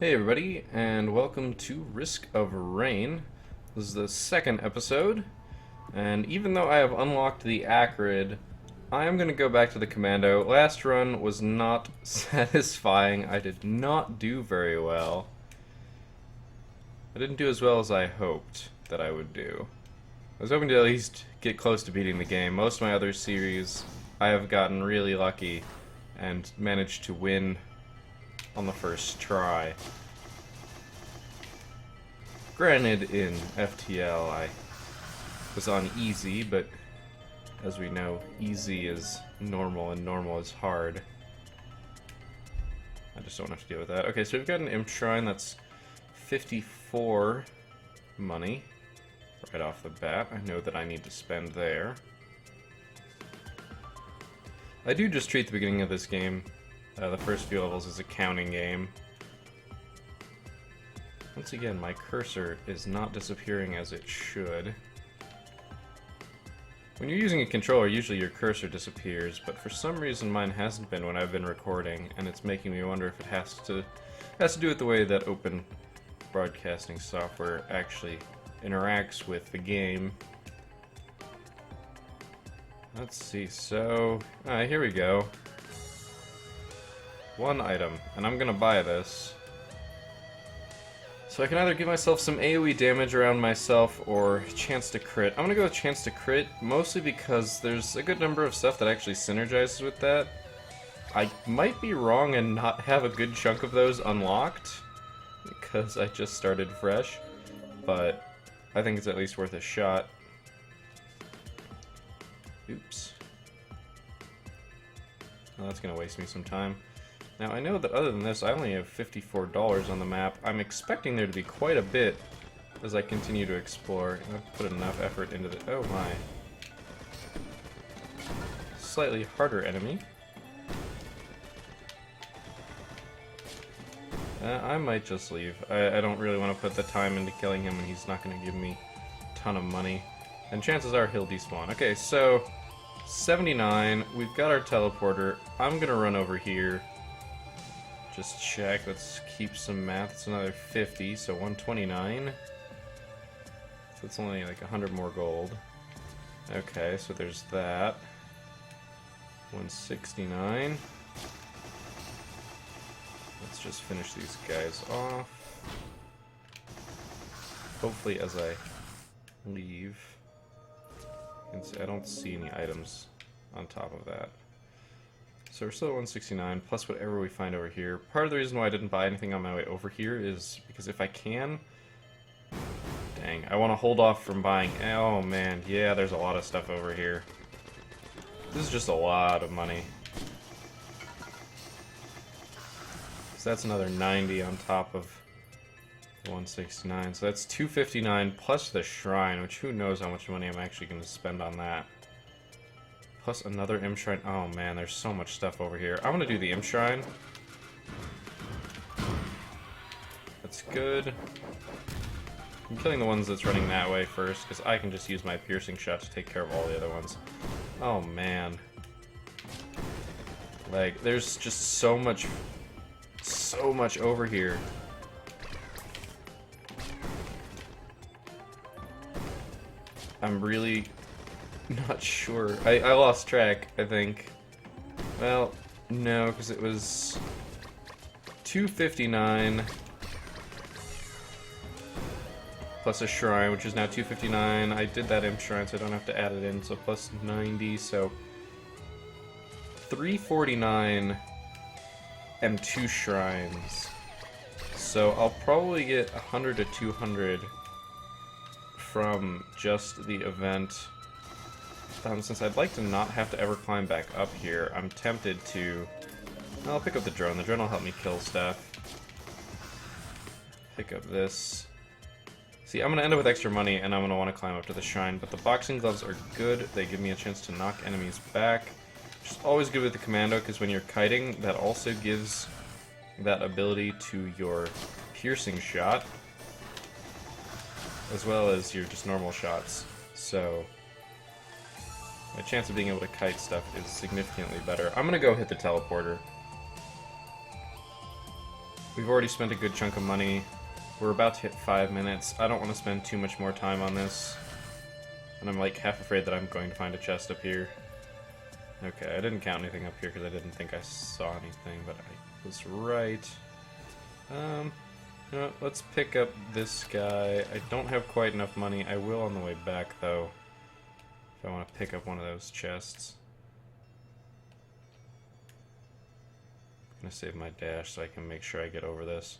Hey everybody, and welcome to Risk of Rain. This is the second episode, and even though I have unlocked the Acrid, I am going to go back to the Commando. Last run was not satisfying. I did not do very well. I didn't do as well as I hoped that I would do. I was hoping to at least get close to beating the game. Most of my other series, I have gotten really lucky and managed to win on the first try. Granted, in FTL I was on easy, but as we know, easy is normal and normal is hard. I just don't have to deal with that. Okay, so we've got an Imp Shrine that's 54 money right off the bat. I know that I need to spend there. I do just treat the beginning of this game, the first few levels, as a counting game. Once again, my cursor is not disappearing as it should. When you're using a controller, usually your cursor disappears, but for some reason mine hasn't been when I've been recording, and it's making me wonder if it has to do with the way that open broadcasting software actually interacts with the game. Let's see, so here we go. One item, and I'm gonna buy this. So I can either give myself some AoE damage around myself or chance to crit. I'm gonna go with chance to crit, mostly because there's a good number of stuff that actually synergizes with that. I might be wrong and not have a good chunk of those unlocked, because I just started fresh, but I think it's at least worth a shot. Oops. Well, that's gonna waste me some time. Now, I know that other than this, I only have $54 on the map. I'm expecting there to be quite a bit as I continue to explore. I've put enough effort into the... Oh my. Slightly harder enemy. I might just leave. I don't really want to put the time into killing him, and he's not going to give me a ton of money. And chances are he'll despawn. Okay, so 79. We've got our teleporter. I'm going to run over here. Just check, let's keep some math. It's another 50, so 129. So it's only like 100 more gold. Okay, so there's that. 169. Let's just finish these guys off. Hopefully as I leave, I don't see any items on top of that. So we're still at 169, plus whatever we find over here. Part of the reason why I didn't buy anything on my way over here is because if I can... Dang, I want to hold off from buying... Oh man, yeah, there's a lot of stuff over here. This is just a lot of money. So that's another 90 on top of 169. So that's 259 plus the shrine, which who knows how much money I'm actually going to spend on that. Plus another Imp Shrine. Oh man, there's so much stuff over here. I'm gonna do the Imp Shrine. That's good. I'm killing the ones that's running that way first, because I can just use my piercing shot to take care of all the other ones. Oh man. Like, there's just so much over here. I'm really... not sure. I lost track, I think. Well, no, because it was 259 plus a shrine, which is now 259. I did that Imp Shrine, so I don't have to add it in, so plus 90, so 349 and 2 shrines. So I'll probably get 100 to 200 from just the event. Since I'd like to not have to ever climb back up here, I'm tempted to... I'll pick up the drone. The drone will help me kill stuff. Pick up this. See, I'm going to end up with extra money, and I'm going to want to climb up to the shrine, but the boxing gloves are good. They give me a chance to knock enemies back, which is always good with the commando, because when you're kiting, that also gives that ability to your piercing shot, as well as your just normal shots. So... my chance of being able to kite stuff is significantly better. I'm gonna go hit the teleporter. We've already spent a good chunk of money. We're about to hit 5 minutes. I don't want to spend too much more time on this. And I'm like half afraid that I'm going to find a chest up here. Okay, I didn't count anything up here because I didn't think I saw anything, but I was right. You know what, let's pick up this guy. I don't have quite enough money. I will on the way back, though, if I want to pick up one of those chests. I'm going to save my dash so I can make sure I get over this.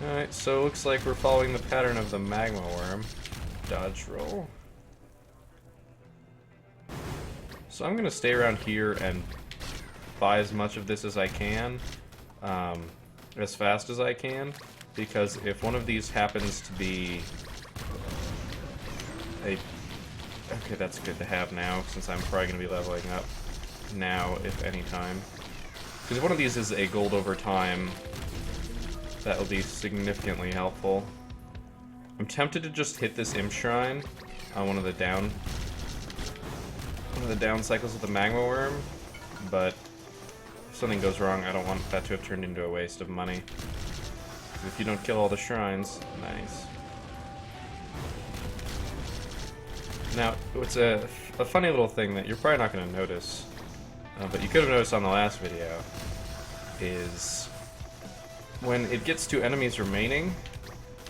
Alright, so it looks like we're following the pattern of the magma worm. Dodge roll. So I'm going to stay around here and buy as much of this as I can, as fast as I can, because if one of these happens to be a... Okay, that's good to have now, since I'm probably going to be leveling up now, if any time. Because if one of these is a gold over time, that will be significantly helpful. I'm tempted to just hit this imp shrine on one of the down cycles of the magma worm, but if something goes wrong, I don't want that to have turned into a waste of money. If you don't kill all the shrines, nice. Now, it's a funny little thing that you're probably not going to notice, but you could have noticed on the last video, is when it gets to enemies remaining,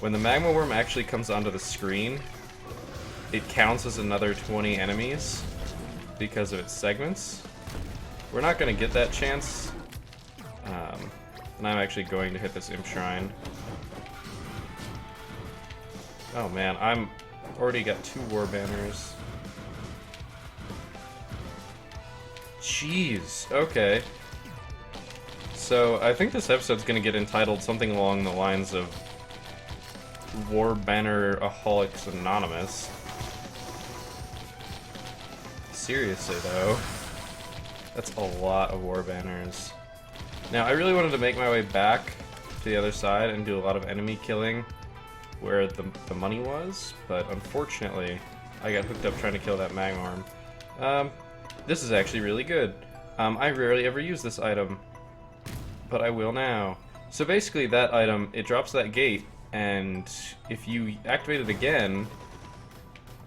when the magma worm actually comes onto the screen, it counts as another 20 enemies because of its segments. We're not going to get that chance, and I'm actually going to hit this imp shrine. Oh man, I'm already got 2 war banners. Jeez, okay. So, I think this episode's gonna get entitled something along the lines of War Banner-aholics Anonymous. Seriously, though. That's a lot of war banners. Now, I really wanted to make my way back to the other side and do a lot of enemy killing where the money was, but unfortunately, I got hooked up trying to kill that magma worm. This is actually really good. I rarely ever use this item, but I will now. So basically, that item, it drops that gate, and if you activate it again,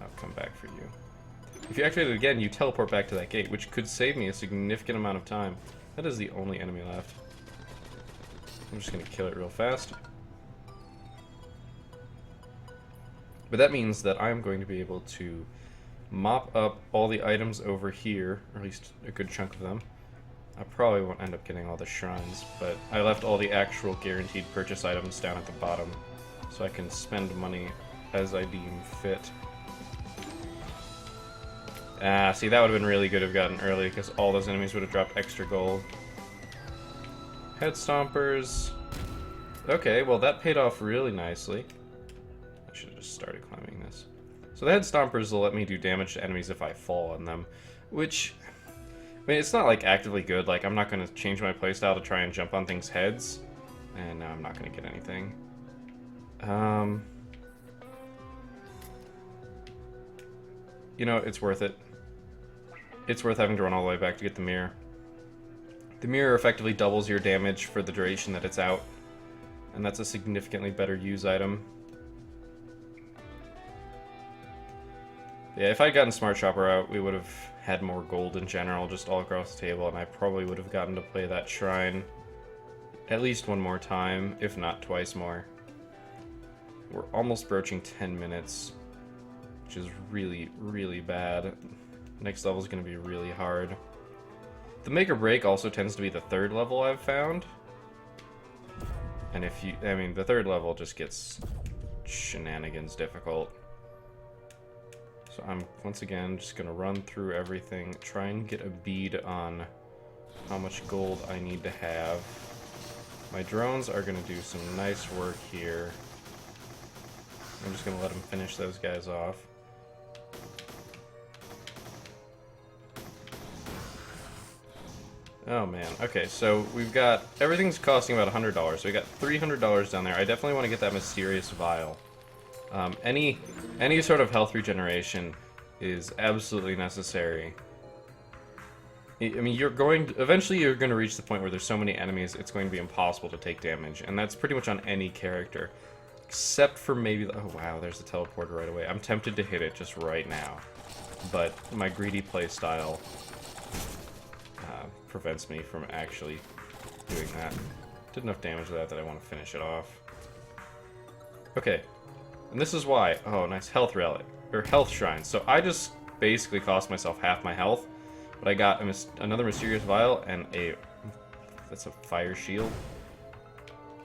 I'll come back for you. If you activate it again, you teleport back to that gate, which could save me a significant amount of time. That is the only enemy left. I'm just gonna kill it real fast. But that means that I'm going to be able to mop up all the items over here, or at least a good chunk of them. I probably won't end up getting all the shrines, but I left all the actual guaranteed purchase items down at the bottom, so I can spend money as I deem fit. Ah, see, that would have been really good to have gotten early, because all those enemies would have dropped extra gold. Head stompers. Okay, well that paid off really nicely. I should have just started climbing this. So the head stompers will let me do damage to enemies if I fall on them, which, I mean, it's not like actively good. Like, I'm not going to change my playstyle to try and jump on things' heads, and now I'm not going to get anything. You know, it's worth it. It's worth having to run all the way back to get the mirror. The mirror effectively doubles your damage for the duration that it's out, and that's a significantly better use item. Yeah, if I'd gotten Smart Shopper out, we would have had more gold in general, just all across the table, and I probably would have gotten to play that shrine at least one more time, if not twice more. We're almost broaching 10 minutes, which is really, really bad. Next level is going to be really hard. The make or break also tends to be the 3rd level I've found. And if you, I mean, the 3rd level just gets shenanigans difficult. So I'm, once again, just going to run through everything, try and get a bead on how much gold I need to have. My drones are going to do some nice work here. I'm just going to let them finish those guys off. Oh man, okay, so we've got, everything's costing about $100, so we got $300 down there. I definitely want to get that mysterious vial. Any sort of health regeneration is absolutely necessary. I mean, eventually you're going to reach the point where there's so many enemies, it's going to be impossible to take damage, and that's pretty much on any character. Except for maybe... Oh, wow, there's the teleporter right away. I'm tempted to hit it just right now. But my greedy playstyle prevents me from actually doing that. Did enough damage to that I want to finish it off. Okay. And this is why... Oh, nice health relic. Or health shrine. So I just basically cost myself half my health. But I got another mysterious vial and a... That's a fire shield.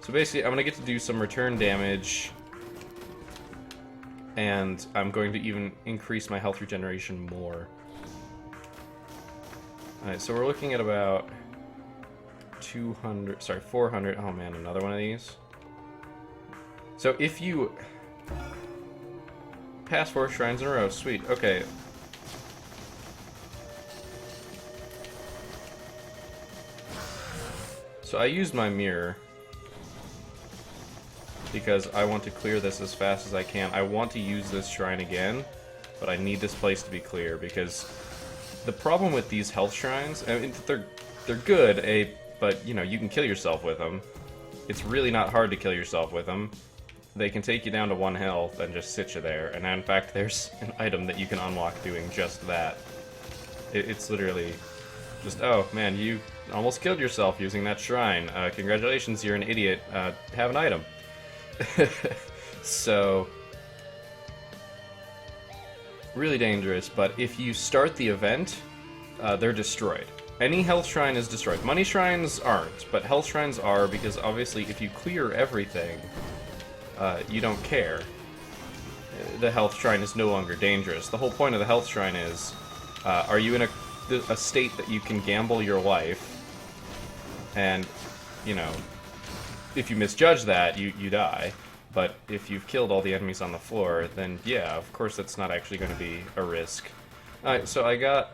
So basically, I'm going to get to do some return damage, and I'm going to even increase my health regeneration more. Alright, so we're looking at about 400, oh man, another one of these. So if you pass 4 shrines in a row, sweet, okay. So I used my mirror, because I want to clear this as fast as I can. I want to use this shrine again, but I need this place to be clear, because the problem with these health shrines, I mean, they're good, but, you know, you can kill yourself with them. It's really not hard to kill yourself with them. They can take you down to 1 health and just sit you there, and in fact, there's an item that you can unlock doing just that. It's literally just, oh, man, you almost killed yourself using that shrine. Congratulations, you're an idiot. Have an item. So, really dangerous, but if you start the event, they're destroyed. Any health shrine is destroyed. Money shrines aren't, but health shrines are, because obviously if you clear everything, you don't care. The health shrine is no longer dangerous. The whole point of the health shrine is, are you in a state that you can gamble your life, and, you know, if you misjudge that, you die. But if you've killed all the enemies on the floor, then yeah, of course that's not actually going to be a risk. Alright, so I got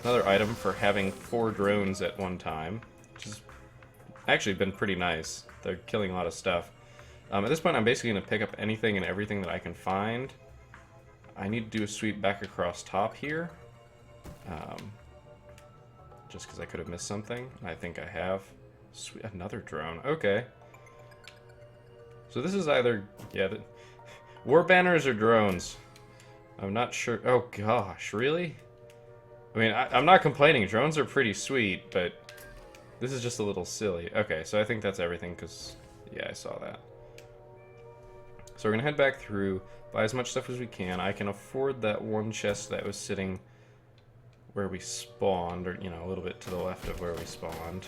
another item for having 4 drones at one time, which has actually been pretty nice. They're killing a lot of stuff. At this point, I'm basically going to pick up anything and everything that I can find. I need to do a sweep back across top here. Just because I could have missed something. I think I have. Sweet, another drone. Okay. So this is either, yeah, war banners or drones. I'm not sure. Oh gosh, really? I mean, I'm not complaining. Drones are pretty sweet, but this is just a little silly. Okay, so I think that's everything, because, yeah, I saw that. So we're going to head back through, buy as much stuff as we can. I can afford that one chest that was sitting where we spawned, or, you know, a little bit to the left of where we spawned.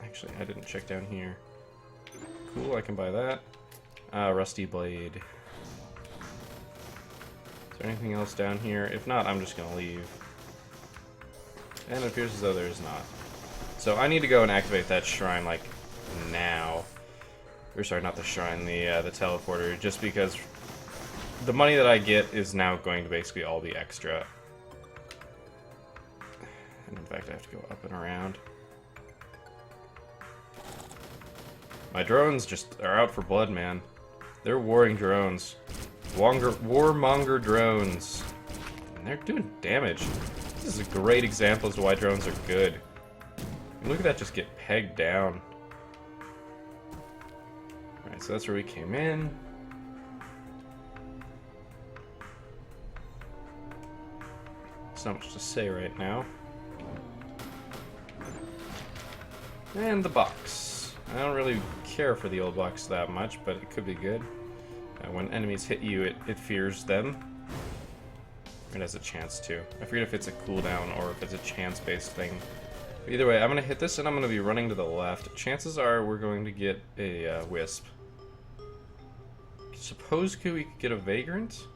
Actually, I didn't check down here. Cool, I can buy that. Rusty blade. Is there anything else down here? If not, I'm just gonna leave. And it appears as though there is not. So I need to go and activate that shrine, like, now. Or sorry, not the shrine, the teleporter, just because the money that I get is now going to basically all be extra. And in fact, I have to go up and around. My drones just are out for blood, man. They're warring drones. Warmonger drones. And they're doing damage. This is a great example as to why drones are good. And look at that just get pegged down. Alright, so that's where we came in. There's not much to say right now. And the box. I don't really care for the old box that much, but it could be good. When enemies hit you, it fears them. It has a chance to. I forget if it's a cooldown or if it's a chance-based thing. But either way, I'm going to hit this and I'm going to be running to the left. Chances are we're going to get a wisp. Suppose we could get a vagrant?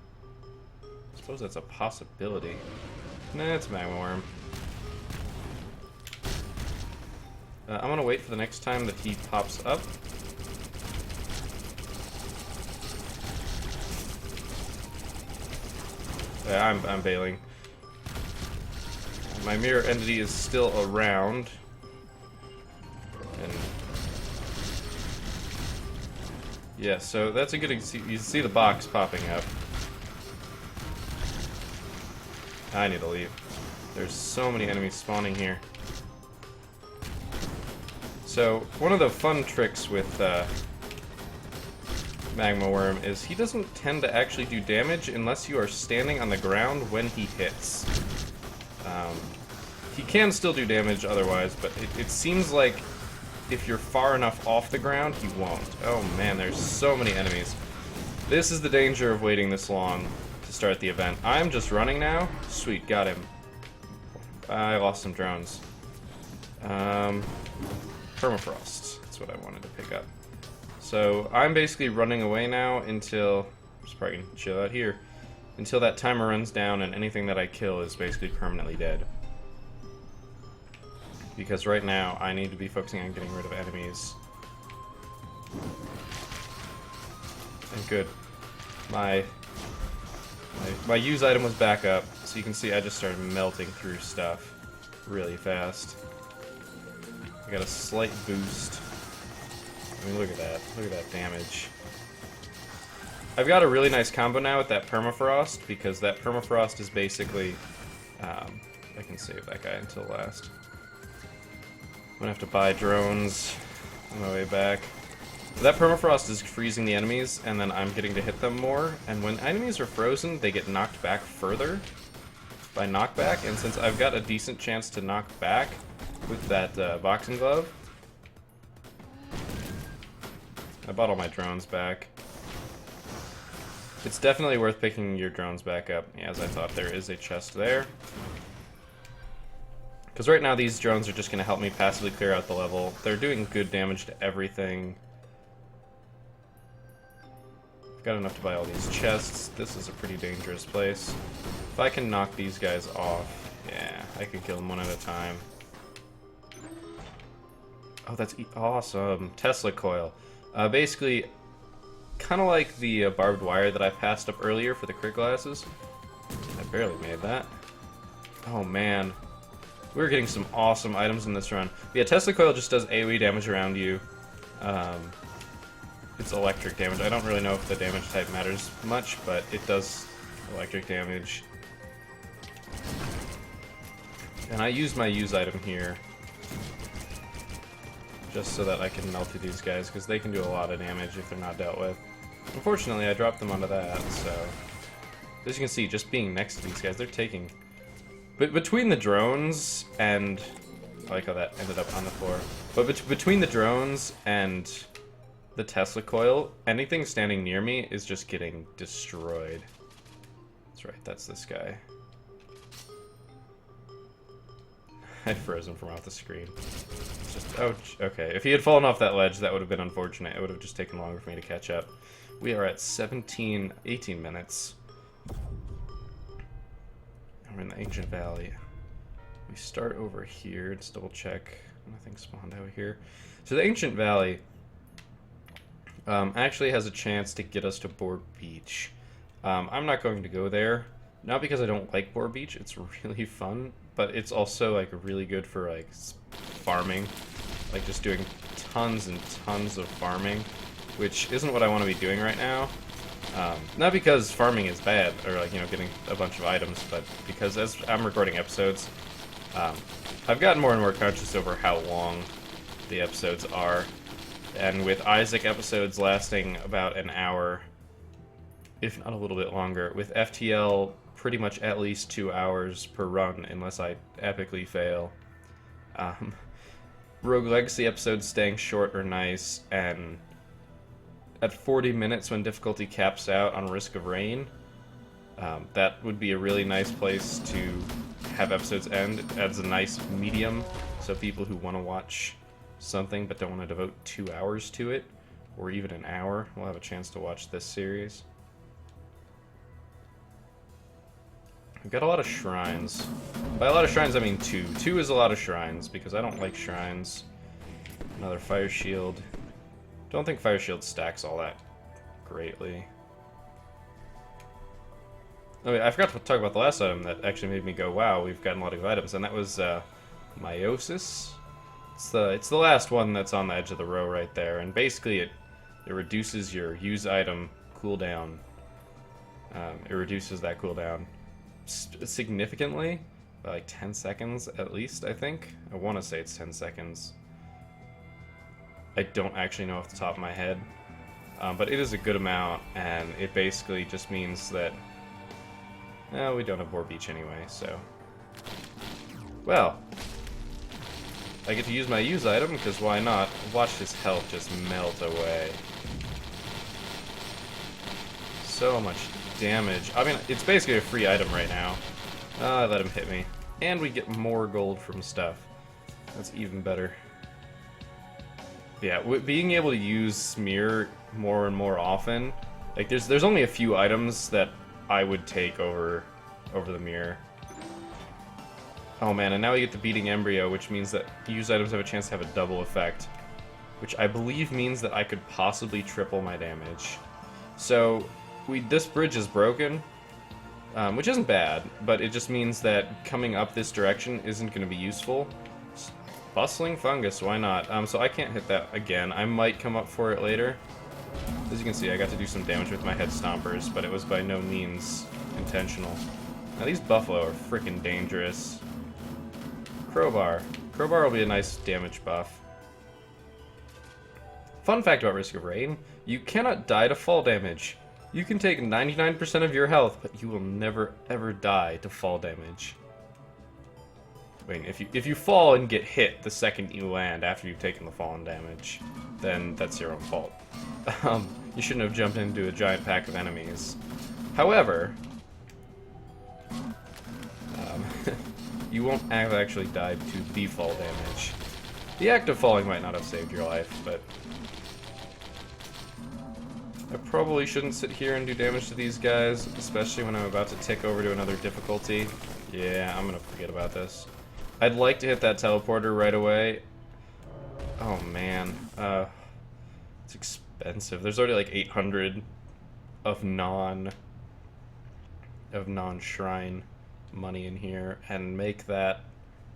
Suppose that's a possibility. Nah, it's a magma worm. I'm gonna wait for the next time that he pops up. Yeah, I'm bailing. My mirror entity is still around. And Yeah, so that's a good... You see the box popping up. I need to leave. There's so many enemies spawning here. So, one of the fun tricks with Magma Worm is he doesn't tend to actually do damage unless you are standing on the ground when he hits. He can still do damage otherwise, but it seems like if you're far enough off the ground, he won't. Oh man, there's so many enemies. This is the danger of waiting this long to start the event. I'm just running now. Sweet, got him. I lost some drones. Permafrost. That's what I wanted to pick up. So I'm basically running away now until... I'm just probably going to chill out here. Until that timer runs down and anything that I kill is basically permanently dead. Because right now I need to be focusing on getting rid of enemies. And good. My use item was back up, so you can see I just started melting through stuff really fast. I got a slight boost. I mean, look at that. Look at that damage. I've got a really nice combo now with that permafrost, because that permafrost is basically... I can save that guy until last. I'm gonna have to buy drones on my way back. That permafrost is freezing the enemies, and then I'm getting to hit them more. And when enemies are frozen, they get knocked back further by knockback. And since I've got a decent chance to knock back with that boxing glove, I bought all my drones back. It's definitely worth picking your drones back up. Yeah, as I thought, there is a chest there. Because right now these drones are just going to help me passively clear out the level. They're doing good damage to everything. I've got enough to buy all these chests. This is a pretty dangerous place. If I can knock these guys off, yeah, I can kill them one at a time. Oh, that's awesome. Tesla coil. Basically, kind of like the barbed wire that I passed up earlier for the crit glasses. I barely made that. Oh, man. We're getting some awesome items in this run. Yeah, Tesla coil just does AoE damage around you. It's electric damage. I don't really know if the damage type matters much, but it does electric damage. And I use my use item here just so that I can melt through these guys, because they can do a lot of damage if they're not dealt with. Unfortunately, I dropped them onto that, so... As you can see, just being next to these guys, they're taking... But between the drones and... I like how that ended up on the floor. But between the drones and the Tesla coil, anything standing near me is just getting destroyed. That's right, that's this guy. I froze him from off the screen. It's just, oh, okay. If he had fallen off that ledge, that would have been unfortunate. It would have just taken longer for me to catch up. We are at 18 minutes. We're in the Ancient Valley. We start over here. Let's double check. Nothing spawned out here. So the Ancient Valley actually has a chance to get us to Boar Beach. I'm not going to go there. Not because I don't like Boar Beach. It's really fun. But it's also like really good for like farming. Like just doing tons and tons of farming. Which isn't what I want to be doing right now. Not because farming is bad, or like, you know, getting a bunch of items, but because as I'm recording episodes, I've gotten more and more conscious over how long the episodes are. And with Isaac episodes lasting about an hour, if not a little bit longer, with FTL pretty much at least 2 hours per run, unless I epically fail. Rogue Legacy episodes staying short are nice, and at 40 minutes when difficulty caps out on Risk of Rain, that would be a really nice place to have episodes end. It adds a nice medium, so people who want to watch something but don't want to devote 2 hours to it, or even an hour, will have a chance to watch this series. I've got a lot of shrines. By a lot of shrines, I mean 2. 2 is a lot of shrines, because I don't like shrines. Another fire shield. Don't think fire shield stacks all that greatly. Oh, I forgot to talk about the last item that actually made me go, wow, we've gotten a lot of items, and that was Meiosis. It's the last one that's on the edge of the row right there, and basically It reduces your use item cooldown. It reduces that cooldown significantly, by like 10 seconds at least, I think. I want to say it's 10 seconds. I don't actually know off the top of my head. But it is a good amount, and it basically just means that we don't have Boar Beach anyway, so... Well, I get to use my use item, because why not? Watch his health just melt away. So much damage. I mean, it's basically a free item right now. I let him hit me. And we get more gold from stuff. That's even better. Yeah, being able to use Smear more and more often, like there's only a few items that I would take over the mirror. Oh man, and now we get the Beating Embryo, which means that used items have a chance to have a double effect, which I believe means that I could possibly triple my damage. So this bridge is broken, which isn't bad, but it just means that coming up this direction isn't going to be useful. Bustling Fungus, why not? So I can't hit that again. I might come up for it later. As you can see, I got to do some damage with my head stompers, but it was by no means intentional. Now these buffalo are freaking dangerous. Crowbar. Crowbar will be a nice damage buff. Fun fact about Risk of Rain, you cannot die to fall damage. You can take 99% of your health, but you will never ever die to fall damage. Wait, if you fall and get hit the second you land after you've taken the fallen damage, then that's your own fault. You shouldn't have jumped into a giant pack of enemies. However, you won't have actually died to the fall damage. The act of falling might not have saved your life, but I probably shouldn't sit here and do damage to these guys, especially when I'm about to tick over to another difficulty. Yeah, I'm gonna forget about this. I'd like to hit that teleporter right away. Oh man, it's expensive. There's already like 800 of non-shrine money in here, and make that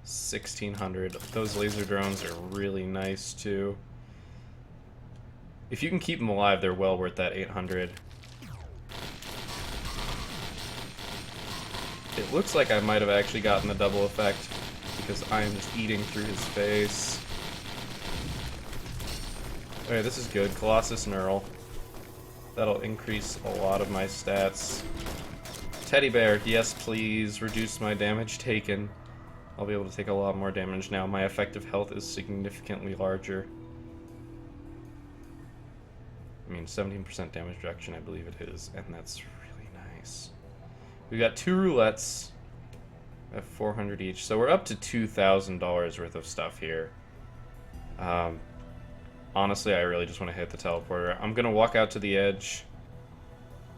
1600. Those laser drones are really nice too. If you can keep them alive, they're well worth that 800. It looks like I might have actually gotten the double effect, because I am just eating through his face. Okay, this is good. Colossus Knurl. That'll increase a lot of my stats. Teddy Bear, yes please, reduce my damage taken. I'll be able to take a lot more damage now. My effective health is significantly larger. I mean, 17% damage reduction, I believe it is, and that's really nice. We got 2 roulettes at 400 each, so we're up to $2,000 worth of stuff here. Honestly, I really just want to hit the teleporter. I'm gonna walk out to the edge.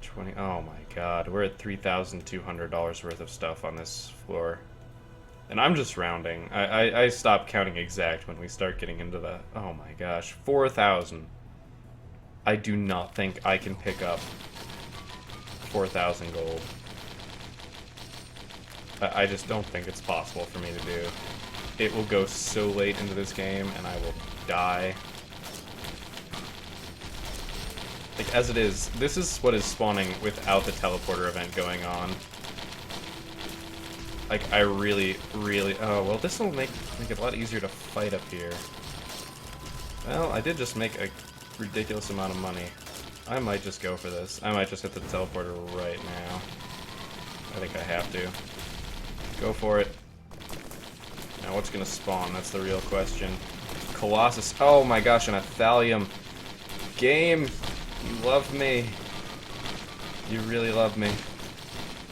20. Oh my god, we're at $3,200 worth of stuff on this floor, and I'm just rounding. I stop counting exact when we start getting into the. Oh my gosh, 4,000. I do not think I can pick up 4,000 gold. I just don't think it's possible for me to do. It will go so late into this game, and I will die. Like, as it is, this is what is spawning without the teleporter event going on. Like, I really... Oh, well, this will make it a lot easier to fight up here. Well, I did just make a ridiculous amount of money. I might just go for this. I might just hit the teleporter right now. I think I have to. Go for it. Now what's gonna spawn? That's the real question. Colossus. Oh my gosh, and a thallium. Game, you love me. You really love me.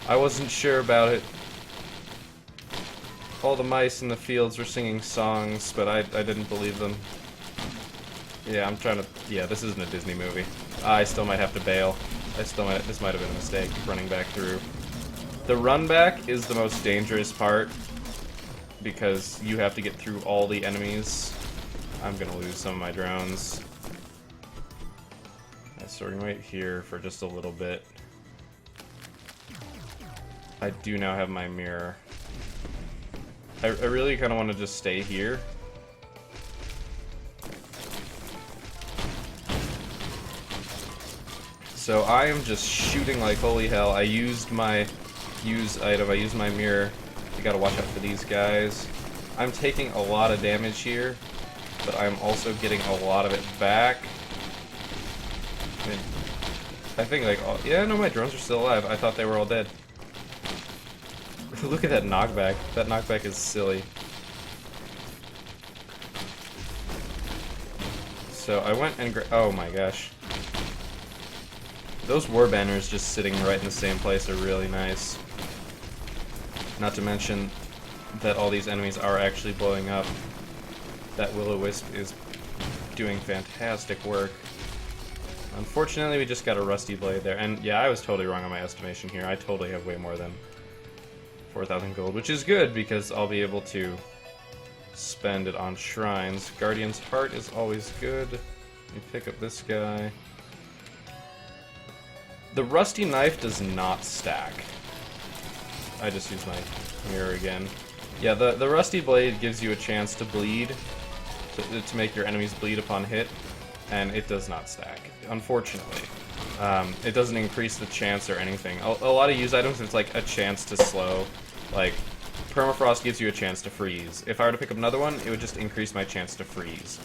I wasn't sure about it. All the mice in the fields were singing songs, but I didn't believe them. Yeah, I'm trying to... Yeah, this isn't a Disney movie. I still might have to bail. This might have been a mistake, running back through. The run back is the most dangerous part, because you have to get through all the enemies. I'm gonna lose some of my drones. So we're gonna wait here for just a little bit. I do now have my mirror. I really kind of want to just stay here. So I am just shooting like holy hell. I used my use item, I used my mirror. You gotta watch out for these guys. I'm taking a lot of damage here, but I'm also getting a lot of it back. I think like, yeah, no, my drones are still alive. I thought they were all dead. Look at that knockback. That knockback is silly. So I went and oh my gosh. Those war banners just sitting right in the same place are really nice. Not to mention that all these enemies are actually blowing up. That will-o-wisp is doing fantastic work. Unfortunately, we just got a rusty blade there. And yeah, I was totally wrong on my estimation here. I totally have way more than 4,000 gold, which is good because I'll be able to spend it on shrines. Guardian's Heart is always good. Let me pick up this guy. The rusty knife does not stack. I just used my mirror again. Yeah, the rusty blade gives you a chance to bleed, to make your enemies bleed upon hit, and it does not stack, unfortunately. It doesn't increase the chance or anything. A lot of use items, it's like a chance to slow. Like, Permafrost gives you a chance to freeze. If I were to pick up another one, it would just increase my chance to freeze.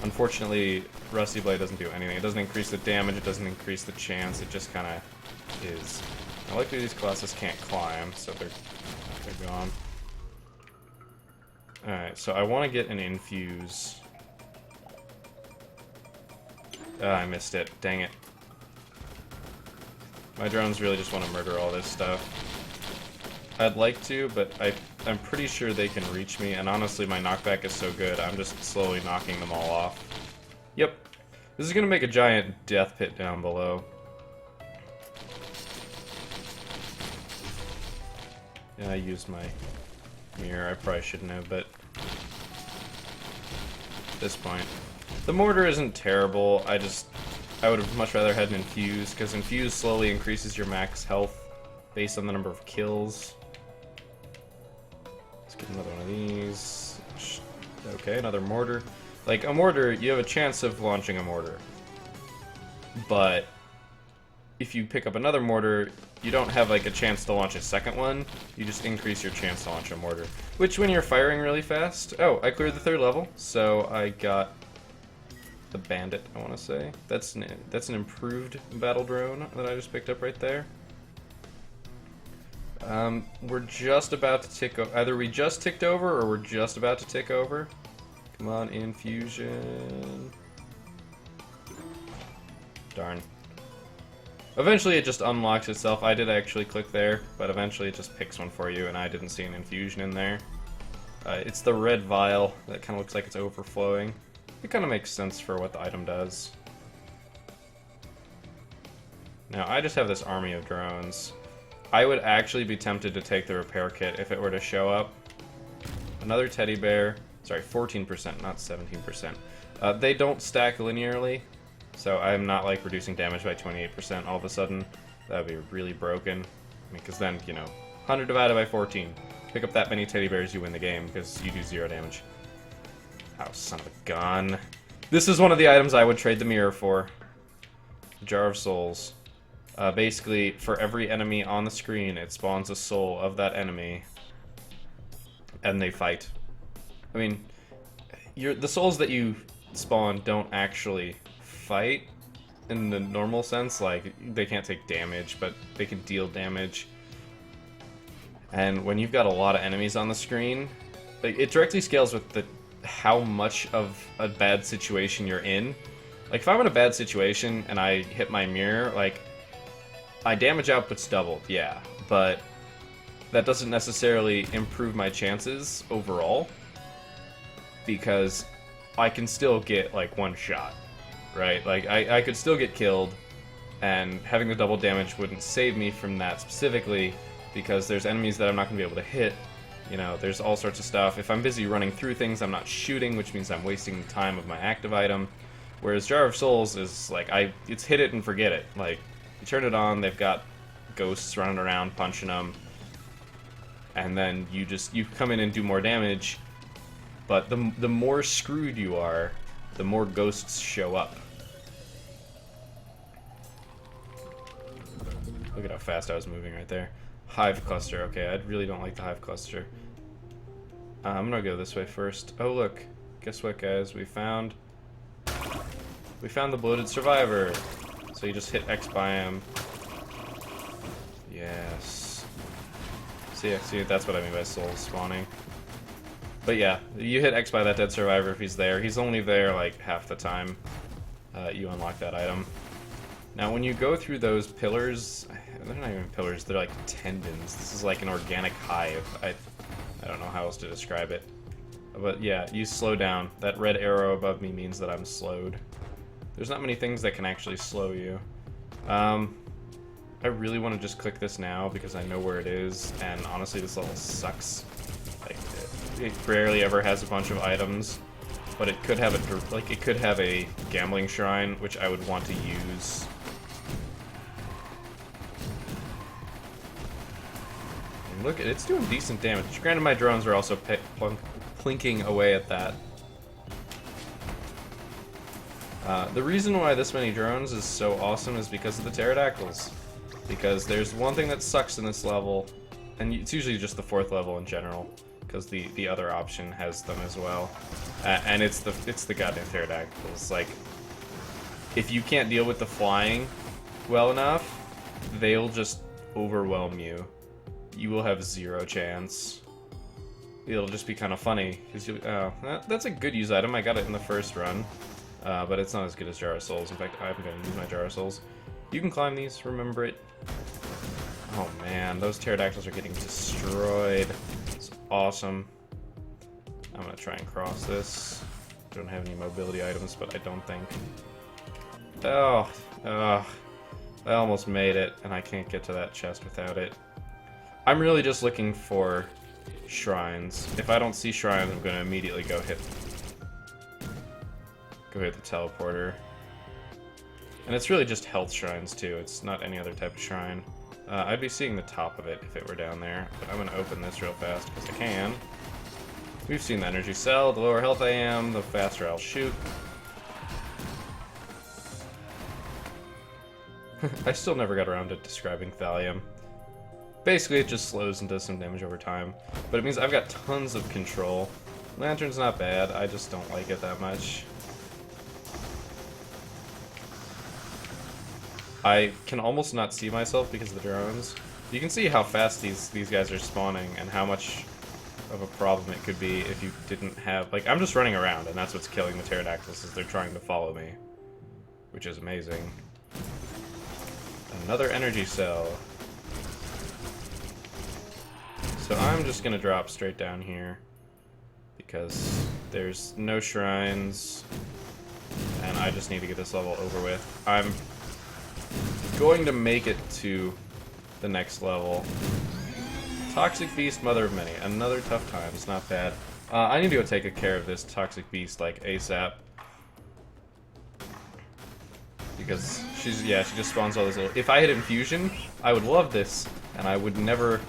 Unfortunately, Rusty Blade doesn't do anything. It doesn't increase the damage, it doesn't increase the chance, it just kind of is. Now, luckily these Colossus can't climb, so they're gone. Alright, so I want to get an infuse. I missed it. Dang it. My drones really just want to murder all this stuff. I'd like to, but I'm pretty sure they can reach me, and honestly my knockback is so good, I'm just slowly knocking them all off. Yep. This is going to make a giant death pit down below. Yeah, I used my mirror, I probably shouldn't have, but at this point. The mortar isn't terrible, I would have much rather had an infuse, because infuse slowly increases your max health based on the number of kills. Let's get another one of these. Okay, another mortar. Like, a mortar, you have a chance of launching a mortar. But if you pick up another mortar, you don't have like a chance to launch a second one. You just increase your chance to launch a mortar. Which, when you're firing really fast... Oh, I cleared the 3rd level, so I got the bandit, I want to say. That's an improved battle drone that I just picked up right there. We're just about to tick over. Either we just ticked over, or we're just about to tick over. Come on, infusion. Darn. Eventually it just unlocks itself. I did actually click there, but eventually it just picks one for you, and I didn't see an infusion in there. It's the red vial that kind of looks like it's overflowing. It kind of makes sense for what the item does. Now, I just have this army of drones. I would actually be tempted to take the repair kit if it were to show up. Another teddy bear. Sorry, 14%, not 17%. They don't stack linearly, so I'm not like reducing damage by 28% all of a sudden. That would be really broken. I mean, because then, you know, 100 divided by 14. Pick up that many teddy bears, you win the game, because you do 0 damage. Oh, son of a gun. This is one of the items I would trade the mirror for. Jar of Souls. Basically, for every enemy on the screen, it spawns a soul of that enemy, and they fight. I mean, the souls that you spawn don't actually fight in the normal sense. Like, they can't take damage, but they can deal damage. And when you've got a lot of enemies on the screen, like, it directly scales with how much of a bad situation you're in. Like, if I'm in a bad situation and I hit my mirror, like, my damage output's doubled, yeah, but that doesn't necessarily improve my chances overall, because I can still get, like, one shot, right? Like, I could still get killed, and having the double damage wouldn't save me from that specifically, because there's enemies that I'm not going to be able to hit. You know, there's all sorts of stuff. If I'm busy running through things, I'm not shooting, which means I'm wasting the time of my active item. Whereas Jar of Souls is, like, it's hit it and forget it. Like, you turn it on, they've got ghosts running around, punching them, and then you come in and do more damage, but the more screwed you are, the more ghosts show up. Look at how fast I was moving right there. Hive cluster. Okay, I really don't like the hive cluster. I'm gonna go this way first. Oh look, guess what, guys? We found the bloated survivor. So you just hit X by him. Yes. See, that's what I mean by souls spawning. But yeah, you hit X by that dead survivor if he's there. He's only there like half the time you unlock that item. Now when you go through those pillars, they're not even pillars, they're like tendons. This is like an organic hive. I don't know how else to describe it. But yeah, you slow down. That red arrow above me means that I'm slowed. There's not many things that can actually slow you. I really want to just click this now because I know where it is, and honestly this level sucks. Like, it rarely ever has a bunch of items, but it could have a gambling shrine, which I would want to use. And look, it's doing decent damage. Granted, my drones are also plinking away at that. The reason why this many drones is so awesome is because of the pterodactyls. Because there's one thing that sucks in this level, and it's usually just the 4th level in general, because the other option has them as well, and it's the goddamn pterodactyls. Like, if you can't deal with the flying well enough, they'll just overwhelm you. You will have 0 chance. It'll just be kind of funny because that's a good use item. I got it in the first run, but it's not as good as Jar of Souls. In fact, I'm going to use my Jar of Souls. You can climb these, remember it. Oh man, those pterodactyls are getting destroyed. It's awesome. I'm gonna try and cross this. I don't have any mobility items, but I don't think. Oh, I almost made it, and I can't get to that chest without it. I'm really just looking for shrines. If I don't see shrines, I'm gonna immediately go hit the teleporter. And it's really just health shrines too, it's not any other type of shrine. I'd be seeing the top of it if it were down there, but I'm gonna open this real fast because I can. We've seen the energy cell. The lower health I am, the faster I'll shoot. I still never got around to describing thallium. Basically it just slows and does some damage over time, but it means I've got tons of control. Lantern's not bad, I just don't like it that much. I can almost not see myself because of the drones. You can see how fast these guys are spawning and how much of a problem it could be if you didn't have... Like, I'm just running around and that's what's killing the pterodactyls, is they're trying to follow me. Which is amazing. Another energy cell. So I'm just gonna drop straight down here because there's no shrines and I just need to get this level over with. I'm going to make it to the next level. Toxic Beast, Mother of Many. Another tough time. It's not bad. I need to go take care of this Toxic Beast, like, ASAP. Because she just spawns all those little... If I had Infusion, I would love this, and I would never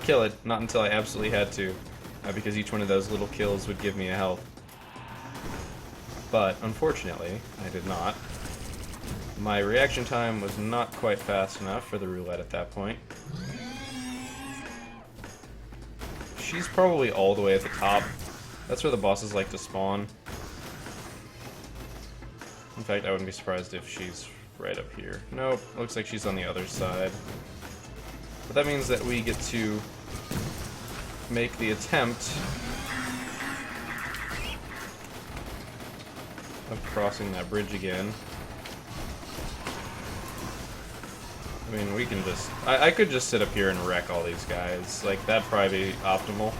kill it, not until I absolutely had to. Because each one of those little kills would give me a health. But, unfortunately, I did not. My reaction time was not quite fast enough for the roulette at that point. She's probably all the way at the top. That's where the bosses like to spawn. In fact, I wouldn't be surprised if she's right up here. Nope, looks like she's on the other side. But that means that we get to make the attempt of crossing that bridge again. I mean, we can just... I could just sit up here and wreck all these guys. Like, that'd probably be optimal.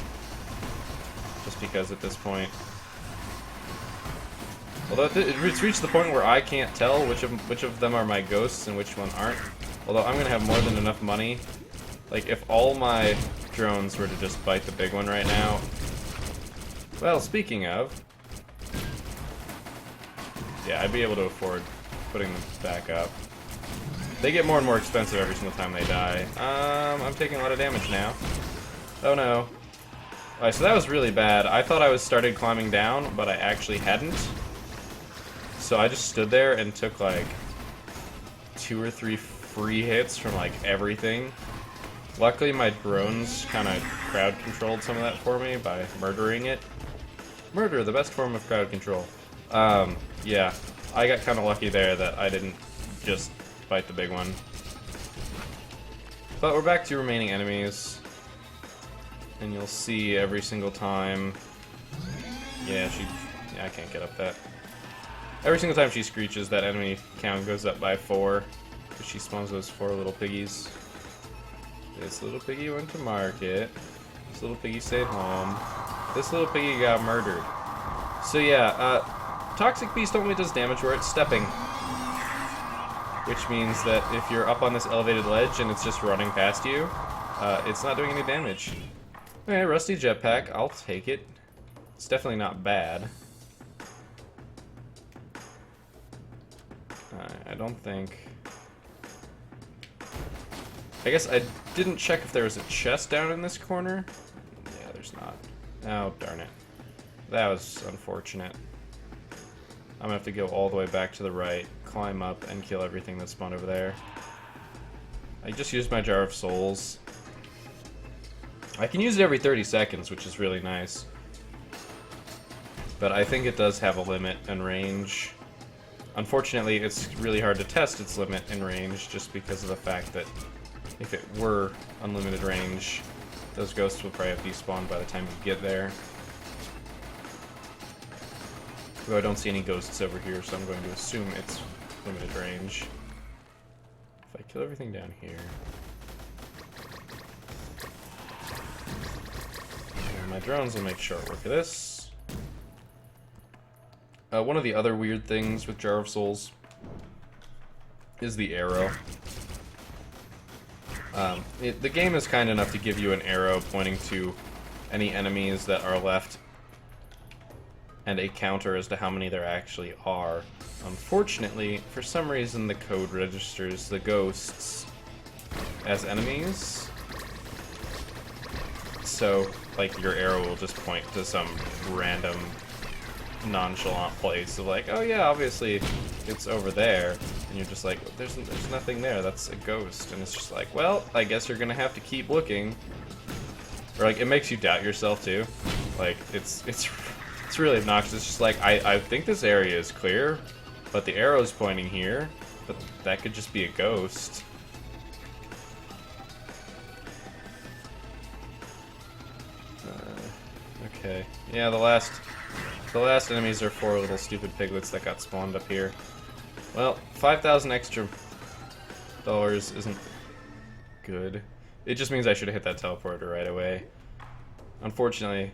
Just because at this point... Although it's reached the point where I can't tell which of them are my ghosts and which one aren't. Although I'm gonna have more than enough money. Like, if all my drones were to just bite the big one right now... Well, speaking of... Yeah, I'd be able to afford putting them back up. They get more and more expensive every single time they die. I'm taking a lot of damage now. Oh no. Alright, so that was really bad. I thought I started climbing down, but I actually hadn't. So I just stood there and took like 2 or 3 free hits from like everything. Luckily, my drones kind of crowd controlled some of that for me by murdering it. Murder, the best form of crowd control. Yeah, I got kind of lucky there that I didn't just fight the big one. But we're back to remaining enemies. And you'll see every single time... Yeah, I can't get up that. Every single time she screeches, that enemy count goes up by 4. Because she spawns those 4 little piggies. This little piggy went to market. This little piggy stayed home. This little piggy got murdered. So yeah, Toxic Beast only does damage where it's stepping. Which means that if you're up on this elevated ledge and it's just running past you, it's not doing any damage. Okay, rusty jetpack, I'll take it. It's definitely not bad. I don't think... I guess I didn't check if there was a chest down in this corner. Yeah, there's not. Oh, darn it. That was unfortunate. I'm gonna have to go all the way back to the right, climb up, and kill everything that spawned over there. I just used my Jar of Souls. I can use it every 30 seconds, which is really nice. But I think it does have a limit and range. Unfortunately, it's really hard to test its limit and range just because of the fact that if it were unlimited range, those ghosts would probably have despawned by the time you get there. Though I don't see any ghosts over here, so I'm going to assume it's limited range. If I kill everything down here... And my drones will make short work of this. One of the other weird things with Jar of Souls is the arrow. The game is kind enough to give you an arrow pointing to any enemies that are left and a counter as to how many there actually are. Unfortunately, for some reason the code registers the ghosts as enemies. So, like, your arrow will just point to some random nonchalant place of like, oh yeah, obviously it's over there, and you're just like, there's nothing there, that's a ghost, and it's just like, well, I guess you're gonna have to keep looking. Or like, it makes you doubt yourself too. Like, it's really obnoxious. It's just like, I think this area is clear, but the arrow's pointing here, but that could just be a ghost. Okay, yeah, the last enemies are 4 little stupid piglets that got spawned up here. Well, 5,000 extra dollars isn't good. It just means I should have hit that teleporter right away. Unfortunately,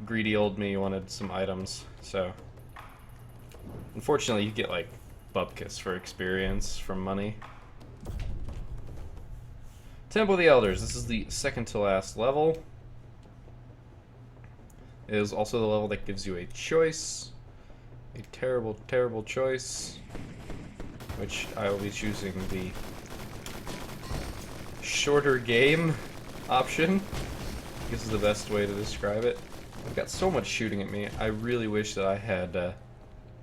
greedy old me wanted some items, so... Unfortunately, you get, like, bupkis for experience from money. Temple of the Elders. This is the second to last level. It is also the level that gives you a choice. A terrible, terrible choice. Which I will be choosing the shorter game option. This is the best way to describe it. I've got so much shooting at me. I really wish that I had the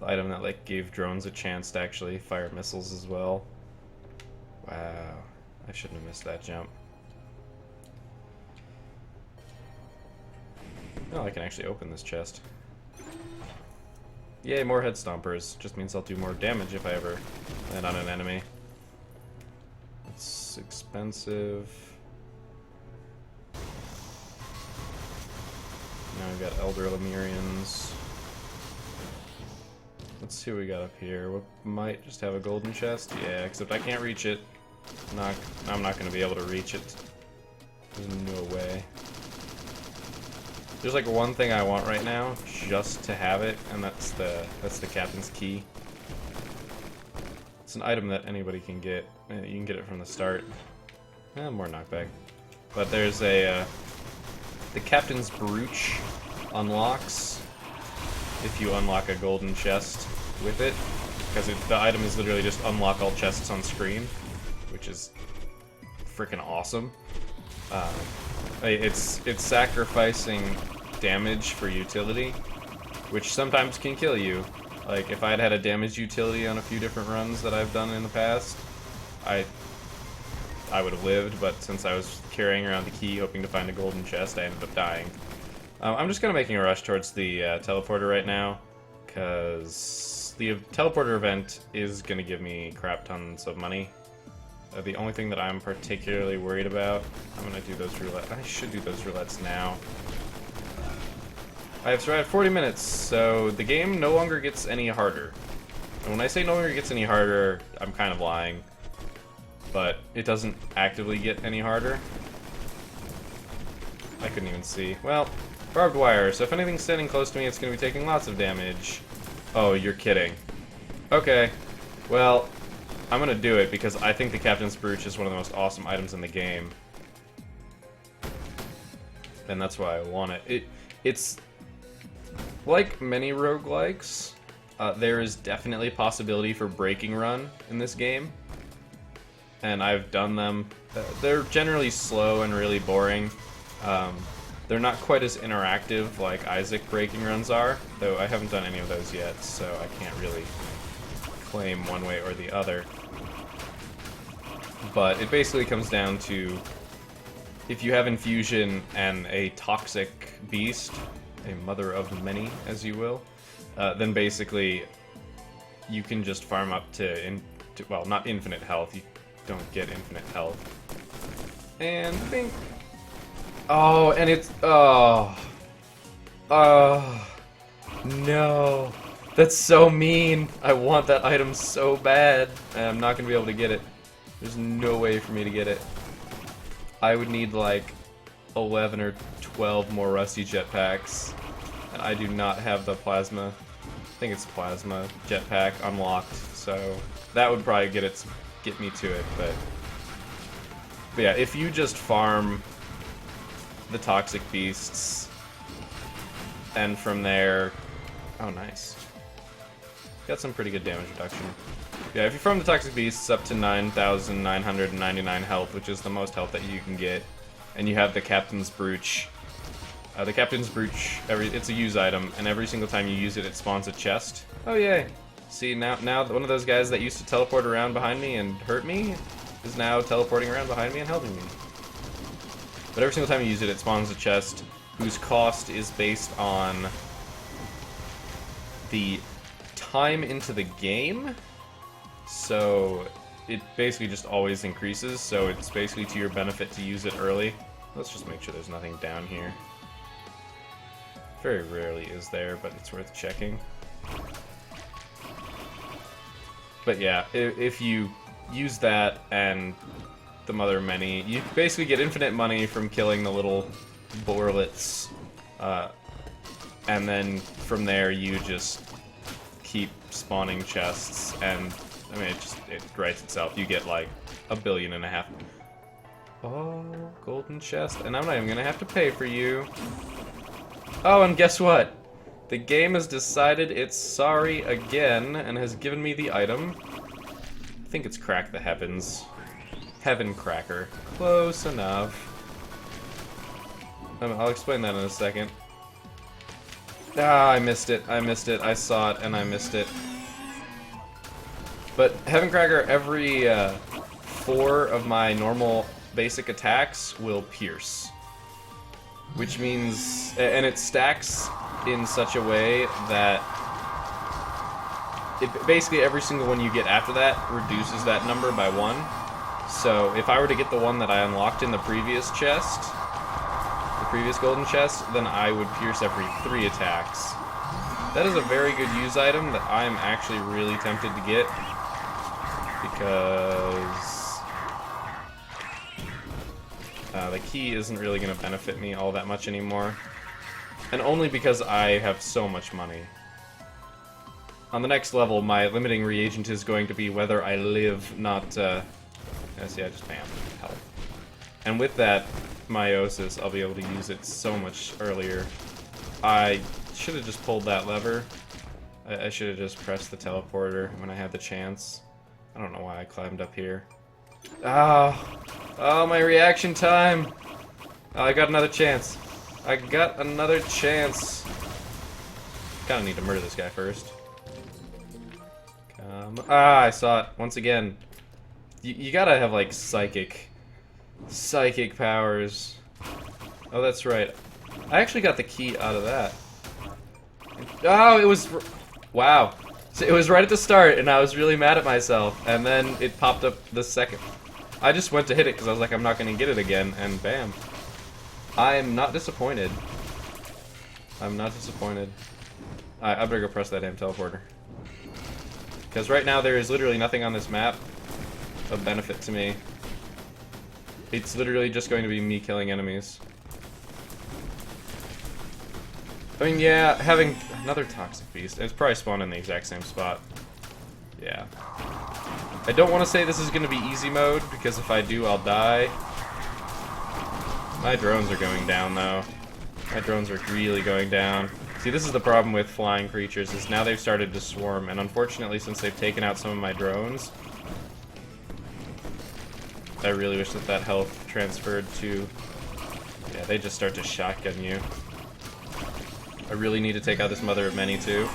item that like gave drones a chance to actually fire missiles as well. Wow. I shouldn't have missed that jump. Oh, I can actually open this chest. Yay, more head stompers. Just means I'll do more damage if I ever land on an enemy. It's expensive. Now we've got Elder Lemurians. Let's see what we got up here. We might just have a golden chest. Yeah, except I can't reach it. I'm not going to be able to reach it. There's no way. There's like one thing I want right now, just to have it, and that's the captain's key. It's an item that anybody can get. You can get it from the start. More knockback. But there's a the captain's brooch unlocks if you unlock a golden chest with it, because the item is literally just unlock all chests on screen, which is freaking awesome. It's sacrificing damage for utility, which sometimes can kill you. Like, if I'd had a damage utility on a few different runs that I've done in the past, I I would have lived, but since I was carrying around the key hoping to find a golden chest, I ended up dying. I'm just kind of making a rush towards the teleporter right now, because the teleporter event is going to give me crap tons of money. The only thing that I'm particularly worried about, I'm going to do those roulette. I should do those roulettes now. I have survived 40 minutes, so the game no longer gets any harder. And when I say no longer gets any harder, I'm kind of lying. But it doesn't actively get any harder. I couldn't even see. Well, barbed wire, so if anything's standing close to me, it's going to be taking lots of damage. Oh, you're kidding. Okay, well, I'm going to do it because I think the Captain's Brooch is one of the most awesome items in the game. And that's why I want it. It's like many roguelikes, there is definitely a possibility for breaking run in this game. And I've done them. They're generally slow and really boring. They're not quite as interactive like Isaac breaking runs are, though I haven't done any of those yet, so I can't really claim one way or the other. But it basically comes down to, if you have infusion and a toxic beast, a mother of many, as you will, then basically you can just farm up to well, not infinite health. You don't get infinite health. And bing. Oh, and it's no, that's so mean. I want that item so bad, and I'm not gonna be able to get it. There's no way for me to get it. I would need like 11 or 12 more rusty jetpacks, and I do not have the plasma. I think it's plasma jetpack unlocked, so that would probably get me to it. But yeah, if you just farm the toxic beasts, and from there, oh nice, got some pretty good damage reduction. Yeah, if you farm the toxic beasts up to 9,999 health, which is the most health that you can get, and you have the Captain's Brooch. The Captain's Brooch, it's a use item, and every single time you use it, it spawns a chest. Oh yay! See, now one of those guys that used to teleport around behind me and hurt me is now teleporting around behind me and helping me. But every single time you use it, it spawns a chest whose cost is based on the time into the game. So it basically just always increases, so it's basically to your benefit to use it early. Let's just make sure there's nothing down here. Very rarely is there, but it's worth checking. But yeah, if you use that and the Mother of Many, you basically get infinite money from killing the little borlets, and then from there you just keep spawning chests, and I mean it writes itself. You get like 1.5 billion. Oh, golden chest, and I'm not even gonna have to pay for you. Oh, and guess what? The game has decided it's sorry again and has given me the item. I think it's Crack the Heavens. Heaven Cracker. Close enough. I'll explain that in a second. Ah, I missed it. I missed it. I saw it and I missed it. But Heaven Cracker, every 4 of my normal basic attacks will pierce. Which means, and it stacks in such a way that basically every single one you get after that reduces that number by 1. So if I were to get the one that I unlocked in the previous chest, the previous golden chest, then I would pierce every 3 attacks. That is a very good use item that I am actually really tempted to get, because the key isn't really going to benefit me all that much anymore. And only because I have so much money. On the next level, my limiting reagent is going to be whether I live, not, see, I just bam, health. And with that meiosis, I'll be able to use it so much earlier. I should have just pulled that lever. I should have just pressed the teleporter when I had the chance. I don't know why I climbed up here. Oh, my reaction time! Oh, I got another chance. I got another chance. Kinda need to murder this guy first. I saw it once again. You gotta have like psychic Psychic powers. Oh, that's right. I actually got the key out of that. Oh, it was... Wow. So it was right at the start, and I was really mad at myself, and then it popped up the second. I just went to hit it because I was like, I'm not going to get it again, and bam. I'm not disappointed. I'm not disappointed. I better go press that damn teleporter. Because right now there is literally nothing on this map of benefit to me. It's literally just going to be me killing enemies. I mean, yeah, having another toxic beast. It's probably spawned in the exact same spot. Yeah. I don't want to say this is going to be easy mode, because if I do, I'll die. My drones are going down, though. My drones are really going down. See, this is the problem with flying creatures, is now they've started to swarm, and unfortunately, since they've taken out some of my drones, I really wish that that health transferred to... Yeah, they just start to shotgun you. I really need to take out this Mother of Many, too.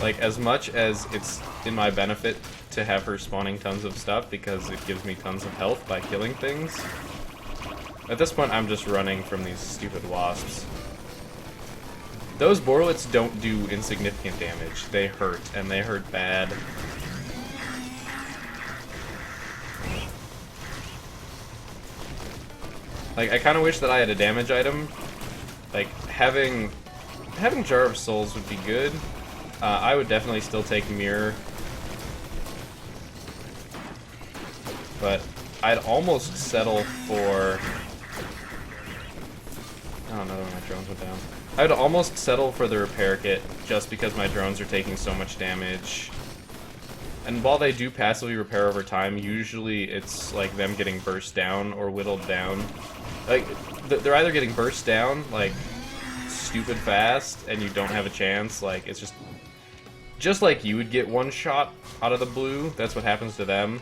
Like, as much as it's in my benefit to have her spawning tons of stuff, because it gives me tons of health by killing things, at this point, I'm just running from these stupid wasps. Those Borlets don't do insignificant damage. They hurt, and they hurt bad. Like, I kind of wish that I had a damage item. Like, having Jar of Souls would be good. I would definitely still take Mirror. But I'd almost settle for... Oh no, my drones went down. I would almost settle for the repair kit, just because my drones are taking so much damage. And while they do passively repair over time, usually it's like them getting burst down or whittled down. Like, they're either getting burst down, like, stupid fast, and you don't have a chance. Like, it's just like you would get one shot out of the blue, that's what happens to them.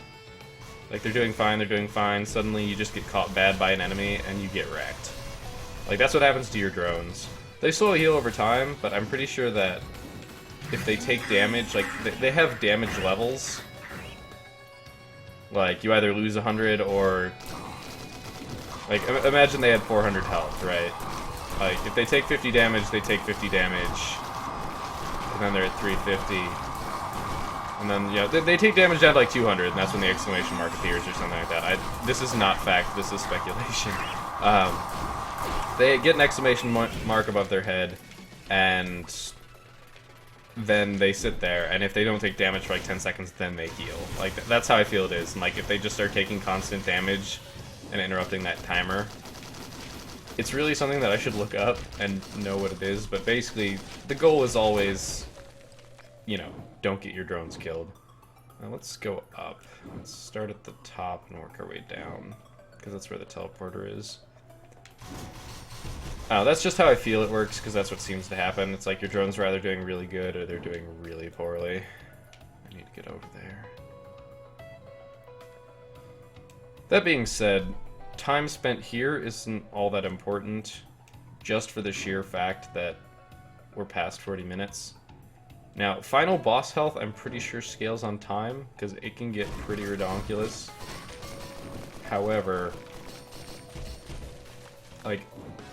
Like, they're doing fine, suddenly you just get caught bad by an enemy, and you get wrecked. Like, that's what happens to your drones. They slowly heal over time, but I'm pretty sure that if they take damage, like, they have damage levels. Like, you either lose 100 or... Like, imagine they had 400 health, right? Like, if they take 50 damage, they take 50 damage. And then they're at 350. And then, you know, they take damage down to like 200, and that's when the exclamation mark appears or something like that. This is not fact, this is speculation. They get an exclamation mark above their head, and then they sit there, and if they don't take damage for like 10 seconds, then they heal. Like, that's how I feel it is. And like, if they just start taking constant damage and interrupting that timer, it's really something that I should look up and know what it is, but basically, the goal is always, you know, don't get your drones killed. Now let's go up. Let's start at the top and work our way down, because that's where the teleporter is. That's just how I feel it works, because that's what seems to happen. It's like your drones are either doing really good or they're doing really poorly. I need to get over there. That being said, time spent here isn't all that important, just for the sheer fact that we're past 40 minutes. Now, final boss health, I'm pretty sure scales on time, because it can get pretty redonkulous. However, like,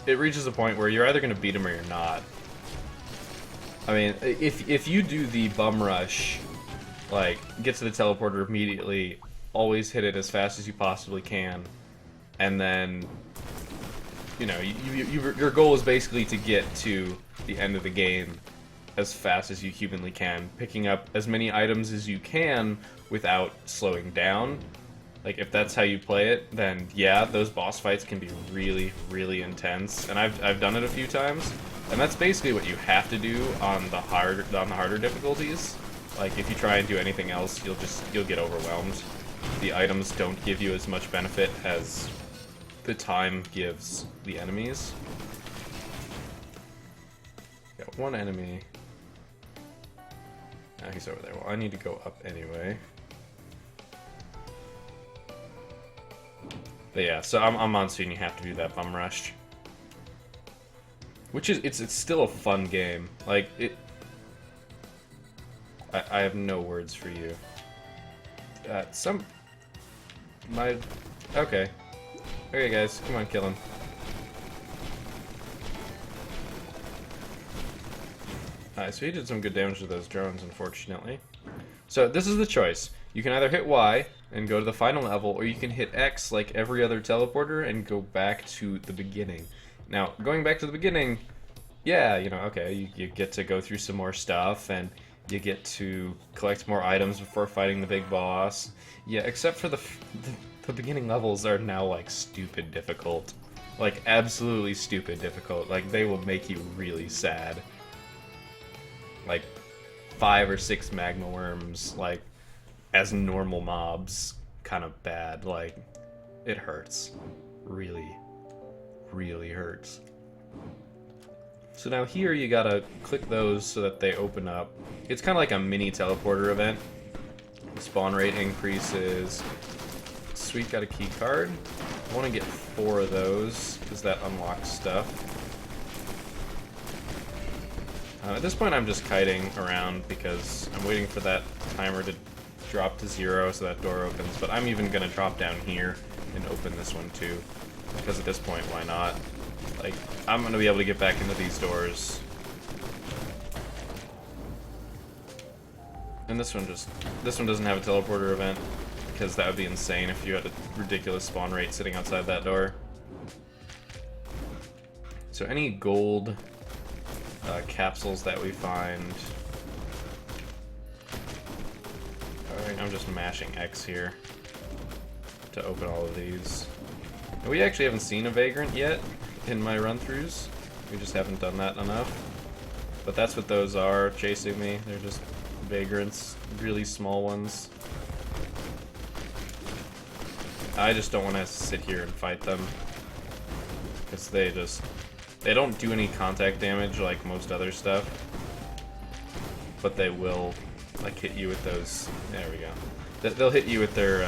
it reaches a point where you're either going to beat him or you're not. I mean, if you do the bum rush, like, get to the teleporter immediately, always hit it as fast as you possibly can, and then, you know, your goal is basically to get to the end of the game as fast as you humanly can, picking up as many items as you can without slowing down. Like, if that's how you play it, then yeah, those boss fights can be really, really intense, and I've done it a few times, and that's basically what you have to do on the harder difficulties. Like, if you try and do anything else, you'll get overwhelmed. The items don't give you as much benefit as the time gives the enemies. Got one enemy. Ah, he's over there. Well, I need to go up anyway. But yeah, so I'm on scene. You have to do that bum rush, which is it's still a fun game. Like it, I have no words for you. Okay. Okay, guys, come on, kill him. Alright, so he did some good damage to those drones, unfortunately. So this is the choice. You can either hit Y and go to the final level, or you can hit X like every other teleporter and go back to the beginning. Now, going back to the beginning, yeah, you know, okay, you get to go through some more stuff, and you get to collect more items before fighting the big boss. Yeah, except for the beginning levels are now, like, stupid difficult. Like, absolutely stupid difficult. Like, they will make you really sad. Like, 5 or 6 magma worms, like, as normal mobs, kind of bad. Like, it hurts. Really, really hurts. So now here you gotta click those so that they open up. It's kind of like a mini teleporter event. The spawn rate increases. Sweet, got a key card. I want to get 4 of those because that unlocks stuff. At this point I'm just kiting around because I'm waiting for that timer to drop to 0 so that door opens, but I'm even going to drop down here and open this one too, because at this point, why not? Like, I'm going to be able to get back into these doors. And this one doesn't have a teleporter event, because that would be insane if you had a ridiculous spawn rate sitting outside that door. So any gold capsules that we find. Alright, I'm just mashing X here to open all of these. And we actually haven't seen a vagrant yet in my run-throughs. We just haven't done that enough. But that's what those are chasing me. They're just vagrants, really small ones. I just don't want to sit here and fight them, because they don't do any contact damage like most other stuff, but they will, like, hit you with those. There we go. They'll hit you with their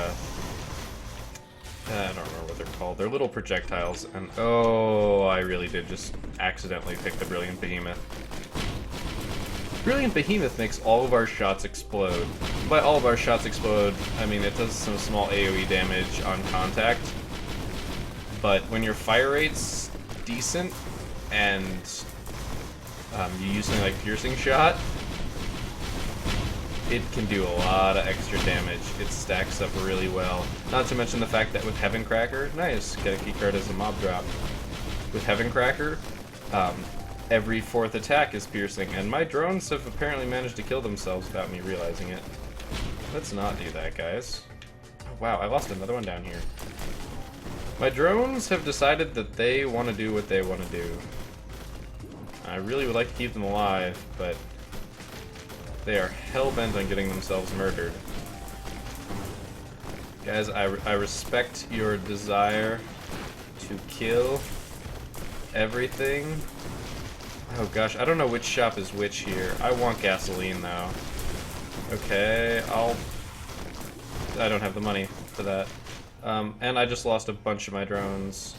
I don't remember what they're called. They're little projectiles, and oh, I really did just accidentally pick the Brilliant Behemoth. Brilliant Behemoth makes all of our shots explode. By all of our shots explode, I mean it does some small AoE damage on contact, but when your fire rate's decent and you use something like Piercing Shot, it can do a lot of extra damage. It stacks up really well. Not to mention the fact that with Heaven Cracker, nice, get a keycard as a mob drop. With Heaven Cracker, every 4th attack is piercing, and my drones have apparently managed to kill themselves without me realizing it. Let's not do that, guys. Oh, wow, I lost another one down here. My drones have decided that they want to do what they want to do. I really would like to keep them alive, but they are hell-bent on getting themselves murdered. Guys, I respect your desire to kill everything. Oh gosh, I don't know which shop is which here. I want gasoline though. Okay, I don't have the money for that. And I just lost a bunch of my drones.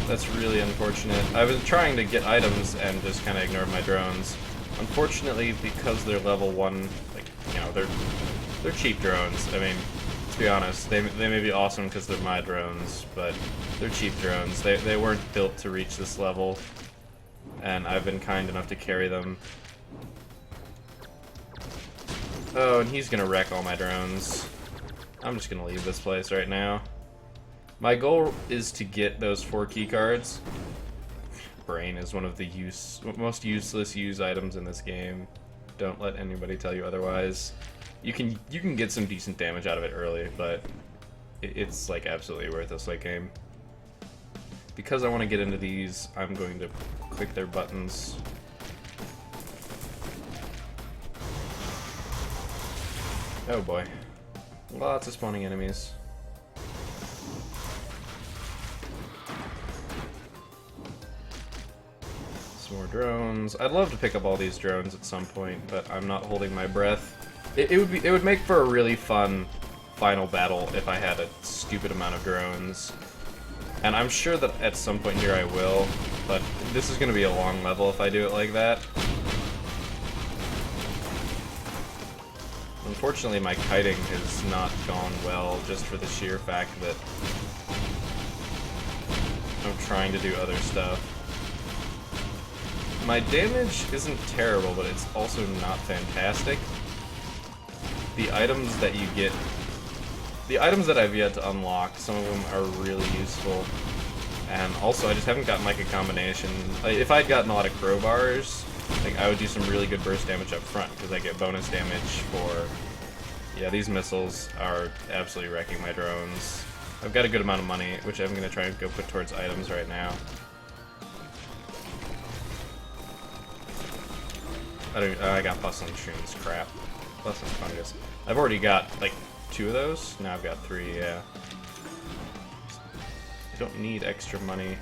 That's really unfortunate. I was trying to get items and just kind of ignored my drones. Unfortunately, because they're level 1, like, you know, they're cheap drones. I mean, to be honest, they may be awesome because they're my drones, but they're cheap drones. They weren't built to reach this level, and I've been kind enough to carry them. Oh, and he's gonna wreck all my drones. I'm just gonna leave this place right now. My goal is to get those 4 keycards. Brain is one of the most useless use items in this game. Don't let anybody tell you otherwise. You can get some decent damage out of it early, but it's like absolutely worth this late game. Because I want to get into these, I'm going to click their buttons. Oh boy. Lots of spawning enemies. Some more drones. I'd love to pick up all these drones at some point, but I'm not holding my breath. It would make for a really fun final battle if I had a stupid amount of drones. And I'm sure that at some point here I will, but this is going to be a long level if I do it like that. Unfortunately, my kiting has not gone well, just for the sheer fact that of trying to do other stuff. My damage isn't terrible, but it's also not fantastic. The items that you get... The items that I've yet to unlock, some of them are really useful. And also, I just haven't gotten, like, a combination. Like, if I'd gotten a lot of crowbars, like, I would do some really good burst damage up front, because I get bonus damage for... Yeah, these missiles are absolutely wrecking my drones. I've got a good amount of money, which I'm going to try and go put towards items right now. I got bustling shrooms, crap. Bustling fungus. I've already got, like, 2 of those. Now I've got 3, yeah. I don't need extra money.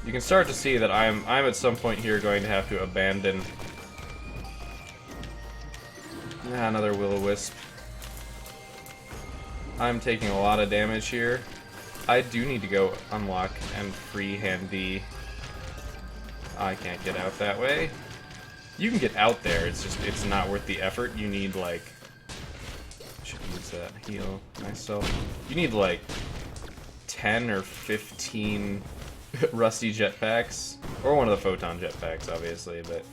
You can start to see that I'm at some point here going to have to abandon... another will-o-wisp. I'm taking a lot of damage here. I do need to go unlock and free Handy. I can't get out that way. You can get out there, it's just, it's not worth the effort. You need, like... I should use that, heal myself. You need, like, 10 or 15 rusty jetpacks. Or one of the photon jetpacks, obviously, but...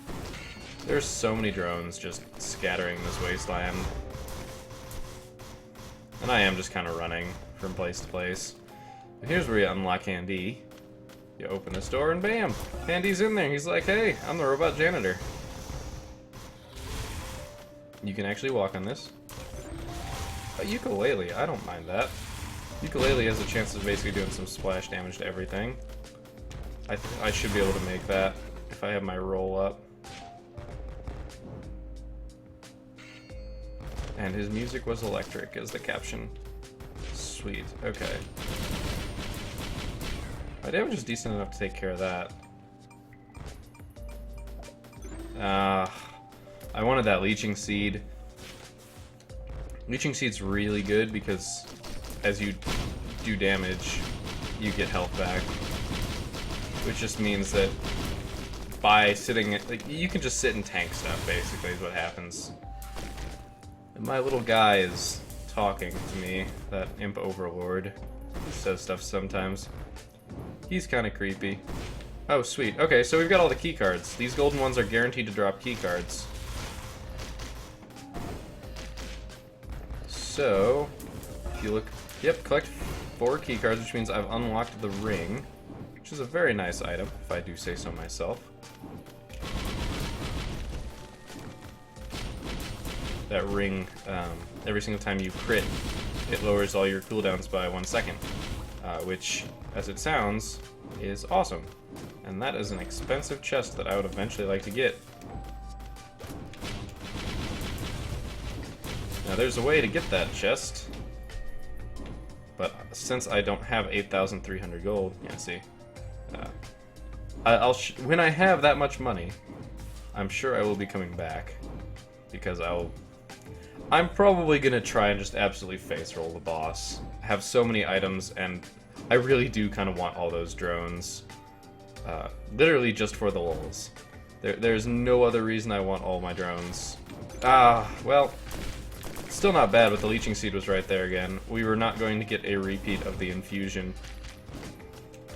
There's so many drones just scattering this wasteland. And I am just kind of running from place to place. And here's where you unlock Handy. You open this door and bam! Handy's in there. He's like, hey, I'm the robot janitor. You can actually walk on this. A ukulele, I don't mind that. Ukulele has a chance of basically doing some splash damage to everything. I should be able to make that if I have my roll up. And his music was electric, is the caption. Sweet, okay. My damage is decent enough to take care of that. I wanted that leeching seed. Leeching seed's really good because as you do damage, you get health back. Which just means that by sitting, like, you can just sit and tank stuff, basically, is what happens. And my little guy is talking to me, that imp overlord. He says stuff sometimes. He's kind of creepy. Oh, sweet. Okay, so we've got all the key cards. These golden ones are guaranteed to drop key cards. So, if you look... Yep, collect 4 key cards, which means I've unlocked the ring. Which is a very nice item, if I do say so myself. That ring, every single time you crit, it lowers all your cooldowns by 1 second. Which, as it sounds, is awesome. And that is an expensive chest that I would eventually like to get. Now there's a way to get that chest, but since I don't have 8,300 gold, yeah, see, when I have that much money, I'm sure I will be coming back, because I'm probably gonna try and just absolutely face roll the boss. Have so many items, and I really do kind of want all those drones, literally just for the lulz. There's no other reason I want all my drones. Well. Still not bad, but the leeching seed was right there again. We were not going to get a repeat of the infusion.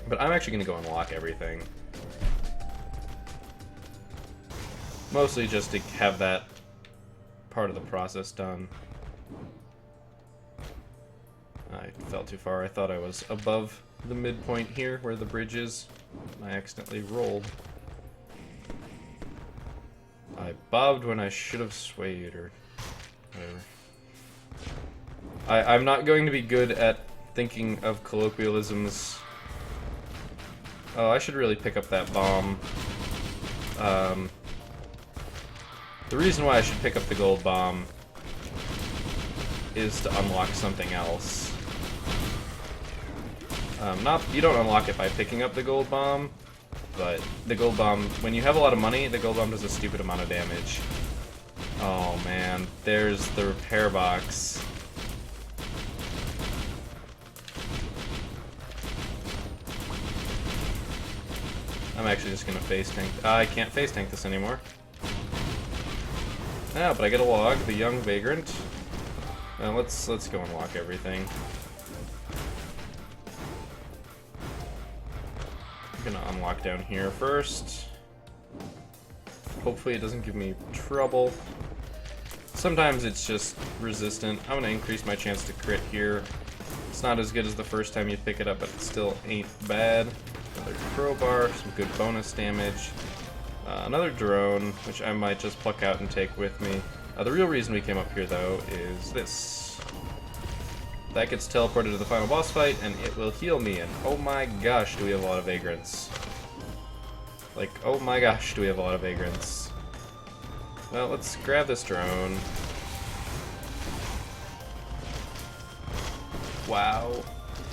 But I'm actually going to go unlock everything. Mostly just to have that part of the process done. I fell too far. I thought I was above the midpoint here where the bridge is. I accidentally rolled. I bobbed when I should have swayed, or whatever. I'm not going to be good at thinking of colloquialisms. Oh, I should really pick up that bomb. The reason why I should pick up the gold bomb is to unlock something else. You don't unlock it by picking up the gold bomb, but the gold bomb, when you have a lot of money, the gold bomb does a stupid amount of damage. Oh man, there's the repair box. I'm actually just gonna face tank. I can't face tank this anymore. But I get a log, the young vagrant. Let's go unlock everything. unlock down here first. Hopefully it doesn't give me trouble. Sometimes it's just resistant. I'm gonna increase my chance to crit here. It's not as good as the first time you pick it up, but it still ain't bad. Another crowbar, some good bonus damage. Another drone, which I might just pluck out and take with me. The real reason we came up here, though, is this. That gets teleported to the final boss fight, and it will heal me, and oh my gosh, do we have a lot of vagrants. Like, oh my gosh, do we have a lot of vagrants. Well, let's grab this drone. Wow.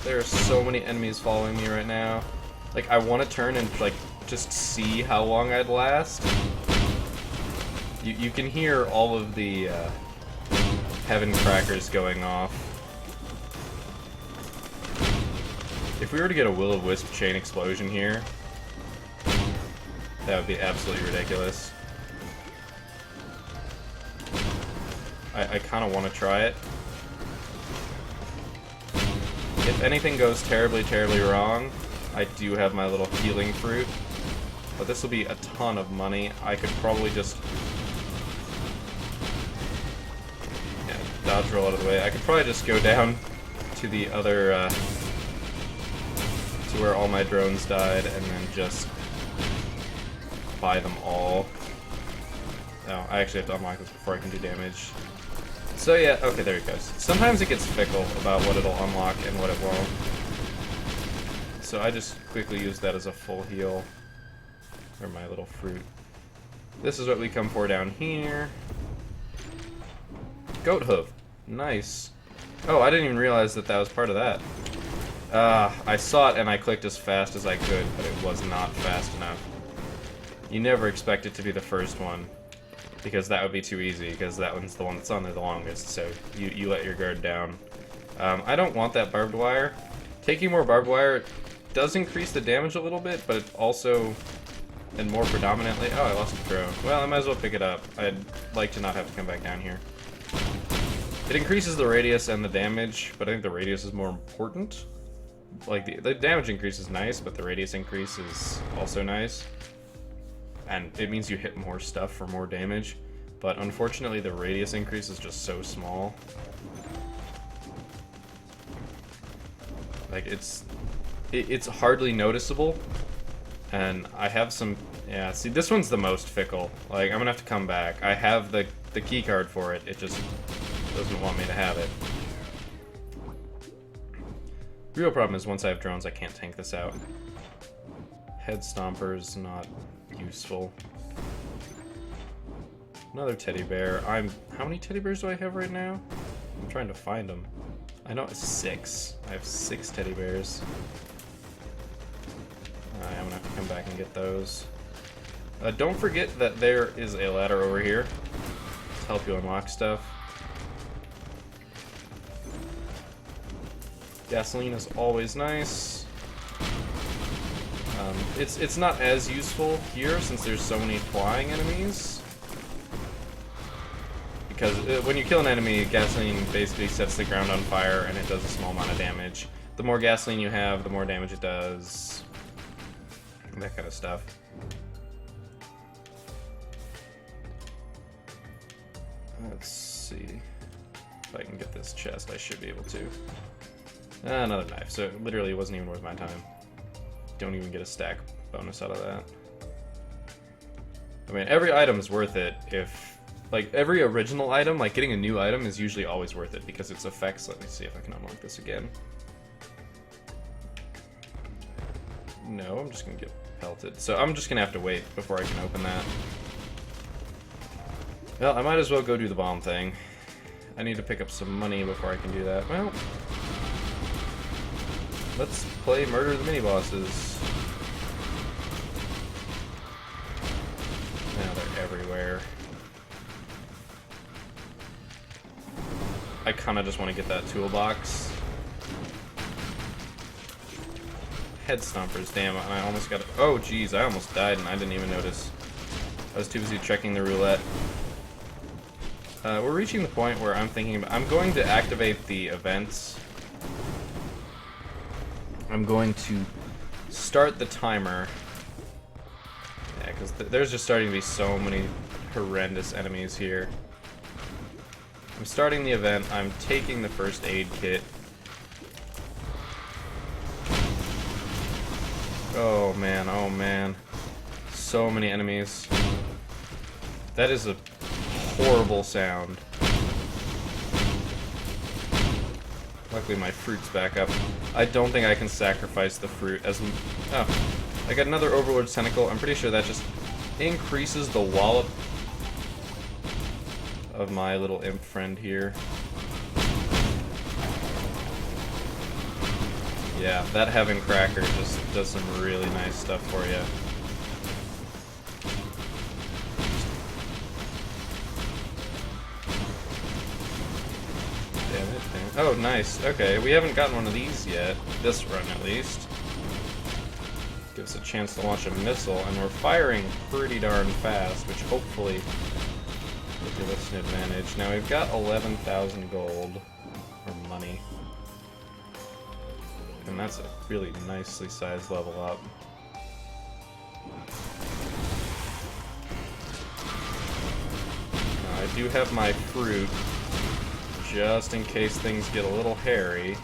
There are so many enemies following me right now. Like, I want to turn and, like, just see how long I'd last. You can hear all of the heaven crackers going off. If we were to get a will-o-wisp chain explosion here, that would be absolutely ridiculous. I kind of want to try it. If anything goes terribly, terribly wrong, I do have my little healing fruit. But this will be a ton of money. I could probably just... yeah, dodge roll out of the way. I could probably just go down to the other... to where all my drones died, and then just buy them all. Oh, I actually have to unlock this before I can do damage. So yeah, okay, there it goes. Sometimes it gets fickle about what it'll unlock and what it won't. So I just quickly use that as a full heal. Or my little fruit. This is what we come for down here. Goat hoof. Nice. Oh, I didn't even realize that that was part of that. I saw it and I clicked as fast as I could, but it was not fast enough. You never expect it to be the first one, because that would be too easy, because that one's the one that's on there the longest, so you let your guard down. I don't want that barbed wire. Taking more barbed wire does increase the damage a little bit, but it also, and more predominantly... oh, I lost the drone. Well, I might as well pick it up. I'd like to not have to come back down here. It increases the radius and the damage, but I think the radius is more important. Like, the damage increase is nice, but the radius increase is also nice. And it means you hit more stuff for more damage. But unfortunately, the radius increase is just so small. Like, it's hardly noticeable. And I have some... yeah, see, this one's the most fickle. Like, I'm gonna have to come back. I have the key card for it. It just doesn't want me to have it. The real problem is once I have drones, I can't tank this out. Head stompers, not useful. Another teddy bear. How many teddy bears do I have right now? I'm trying to find them. I know it's 6. I have 6 teddy bears. I'm gonna have to come back and get those. Don't forget that there is a ladder over here to help you unlock stuff. Gasoline is always nice. It's not as useful here since there's so many flying enemies. Because when you kill an enemy, gasoline basically sets the ground on fire and it does a small amount of damage. The more gasoline you have, the more damage it does. That kind of stuff. Let's see if I can get this chest. I should be able to. Another knife, so it literally wasn't even worth my time. Don't even get a stack bonus out of that. I mean, every item's worth it if... like, every original item, like getting a new item is usually always worth it because its effects... let me see if I can unlock this again. No, I'm just gonna get pelted. So I'm just gonna have to wait before I can open that. Well, I might as well go do the bomb thing. I need to pick up some money before I can do that. Well... let's play Murder the Mini-Bosses. Now they're everywhere. I kinda just want to get that toolbox. Head stompers, damn, I almost got it. Oh geez, I almost died and I didn't even notice. I was too busy checking the roulette. We're reaching the point where I'm thinking about... I'm going to activate the events. I'm going to start the timer because there's just starting to be so many horrendous enemies here. I'm starting the event. I'm taking the first aid kit. Oh man, oh man. So many enemies. That is a horrible sound. Luckily my fruit's back up. I don't think I can sacrifice the fruit as... Oh, I got another Overlord's Tentacle. I'm pretty sure that just increases the wallop of my little imp friend here. Yeah, that Heaven Cracker just does some really nice stuff for you. Damn it, damn it. Oh, nice. Okay, we haven't gotten one of these yet. This run, at least. Gives us a chance to launch a missile, and we're firing pretty darn fast, which hopefully will give us an advantage. Now, we've got 11,000 gold, or money. And that's a really nicely sized level up. Now, I do have my fruit, just in case things get a little hairy.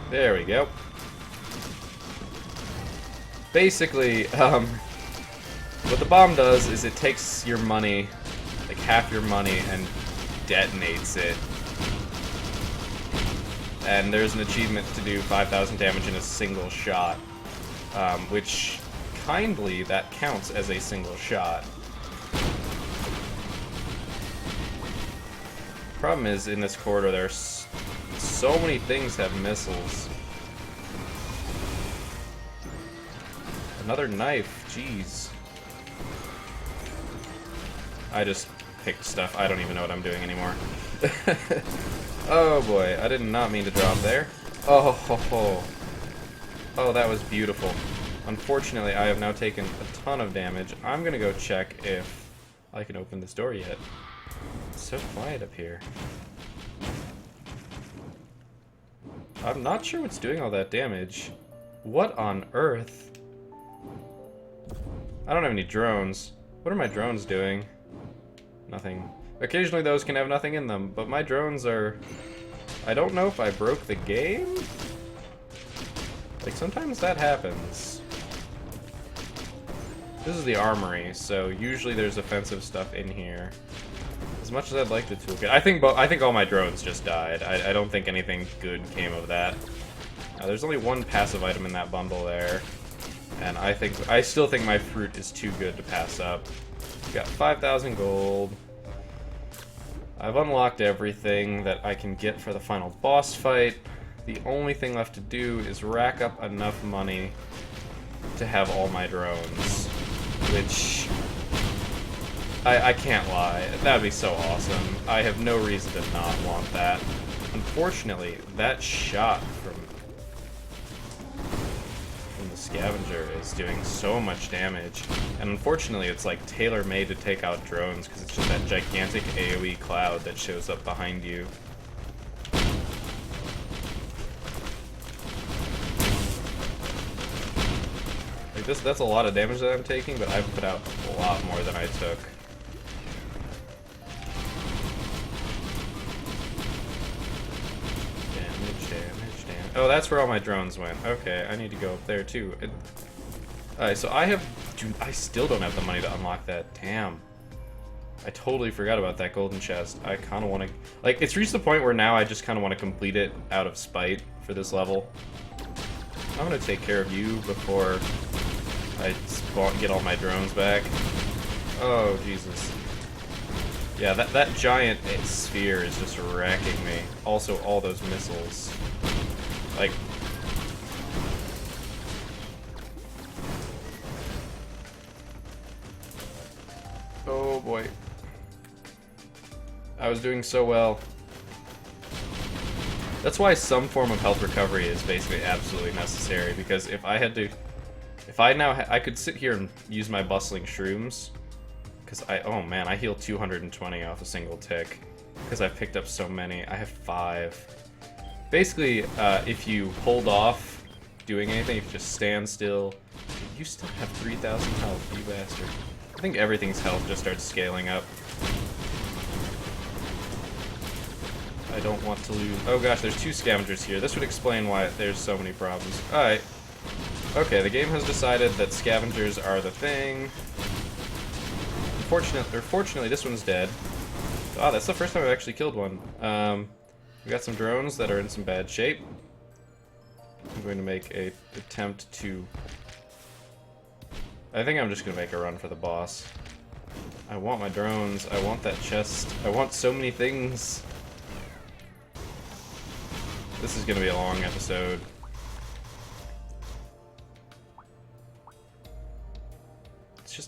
There we go. Basically, what the bomb does is it takes your money, like half your money, and detonates it. And there's an achievement to do 5,000 damage in a single shot, which, kindly, that counts as a single shot. Problem is, in this corridor, there's so many things have missiles. Another knife, jeez. I just picked stuff. I don't even know what I'm doing anymore. Oh boy, I did not mean to drop there. Oh, ho, ho. Oh, that was beautiful. Unfortunately, I have now taken a ton of damage. I'm gonna go check if I can open this door yet. It's so quiet up here. I'm not sure what's doing all that damage. What on earth? I don't have any drones. What are my drones doing? Nothing. Occasionally those can have nothing in them, but my drones are... I don't know if I broke the game? Like, sometimes that happens. This is the armory, so usually there's offensive stuff in here. As much as I'd like the toolkit. I think all my drones just died. I don't think anything good came of that. There's only one passive item in that bundle there. And I still think my fruit is too good to pass up. Got 5,000 gold. I've unlocked everything that I can get for the final boss fight. The only thing left to do is rack up enough money to have all my drones. Which... I can't lie. That would be so awesome. I have no reason to not want that. Unfortunately, that shot from the scavenger is doing so much damage. And unfortunately, it's like tailor-made to take out drones because it's just that gigantic AoE cloud that shows up behind you. Like that's a lot of damage that I'm taking, but I've put out a lot more than I took. Oh, that's where all my drones went. Okay, I need to go up there too. Alright, so I still don't have the money to unlock that. Damn. I totally forgot about that golden chest. I kind of want to... Like, it's reached the point where now I just kind of want to complete it out of spite for this level. I'm going to take care of you before I get all my drones back. Oh, Jesus. Yeah, that giant sphere is just wrecking me. Also, all those missiles. Like... Oh boy. I was doing so well. That's why some form of health recovery is basically absolutely necessary, because if I had to... I could sit here and use my bustling shrooms, Because oh man, I heal 220 off a single tick. Because I've picked up so many. I have 5. Basically, if you hold off doing anything, if you just stand still, you still have 3,000 health, you bastard. I think everything's health just starts scaling up. I don't want to lose. Oh gosh, there's 2 scavengers here. This would explain why there's so many problems. Alright. Okay, the game has decided that scavengers are the thing. Fortunately, this one's dead. Ah, that's the first time I've actually killed one. We got some drones that are in some bad shape. I'm going to make an attempt to... I think I'm just going to make a run for the boss. I want my drones. I want that chest. I want so many things. This is going to be a long episode.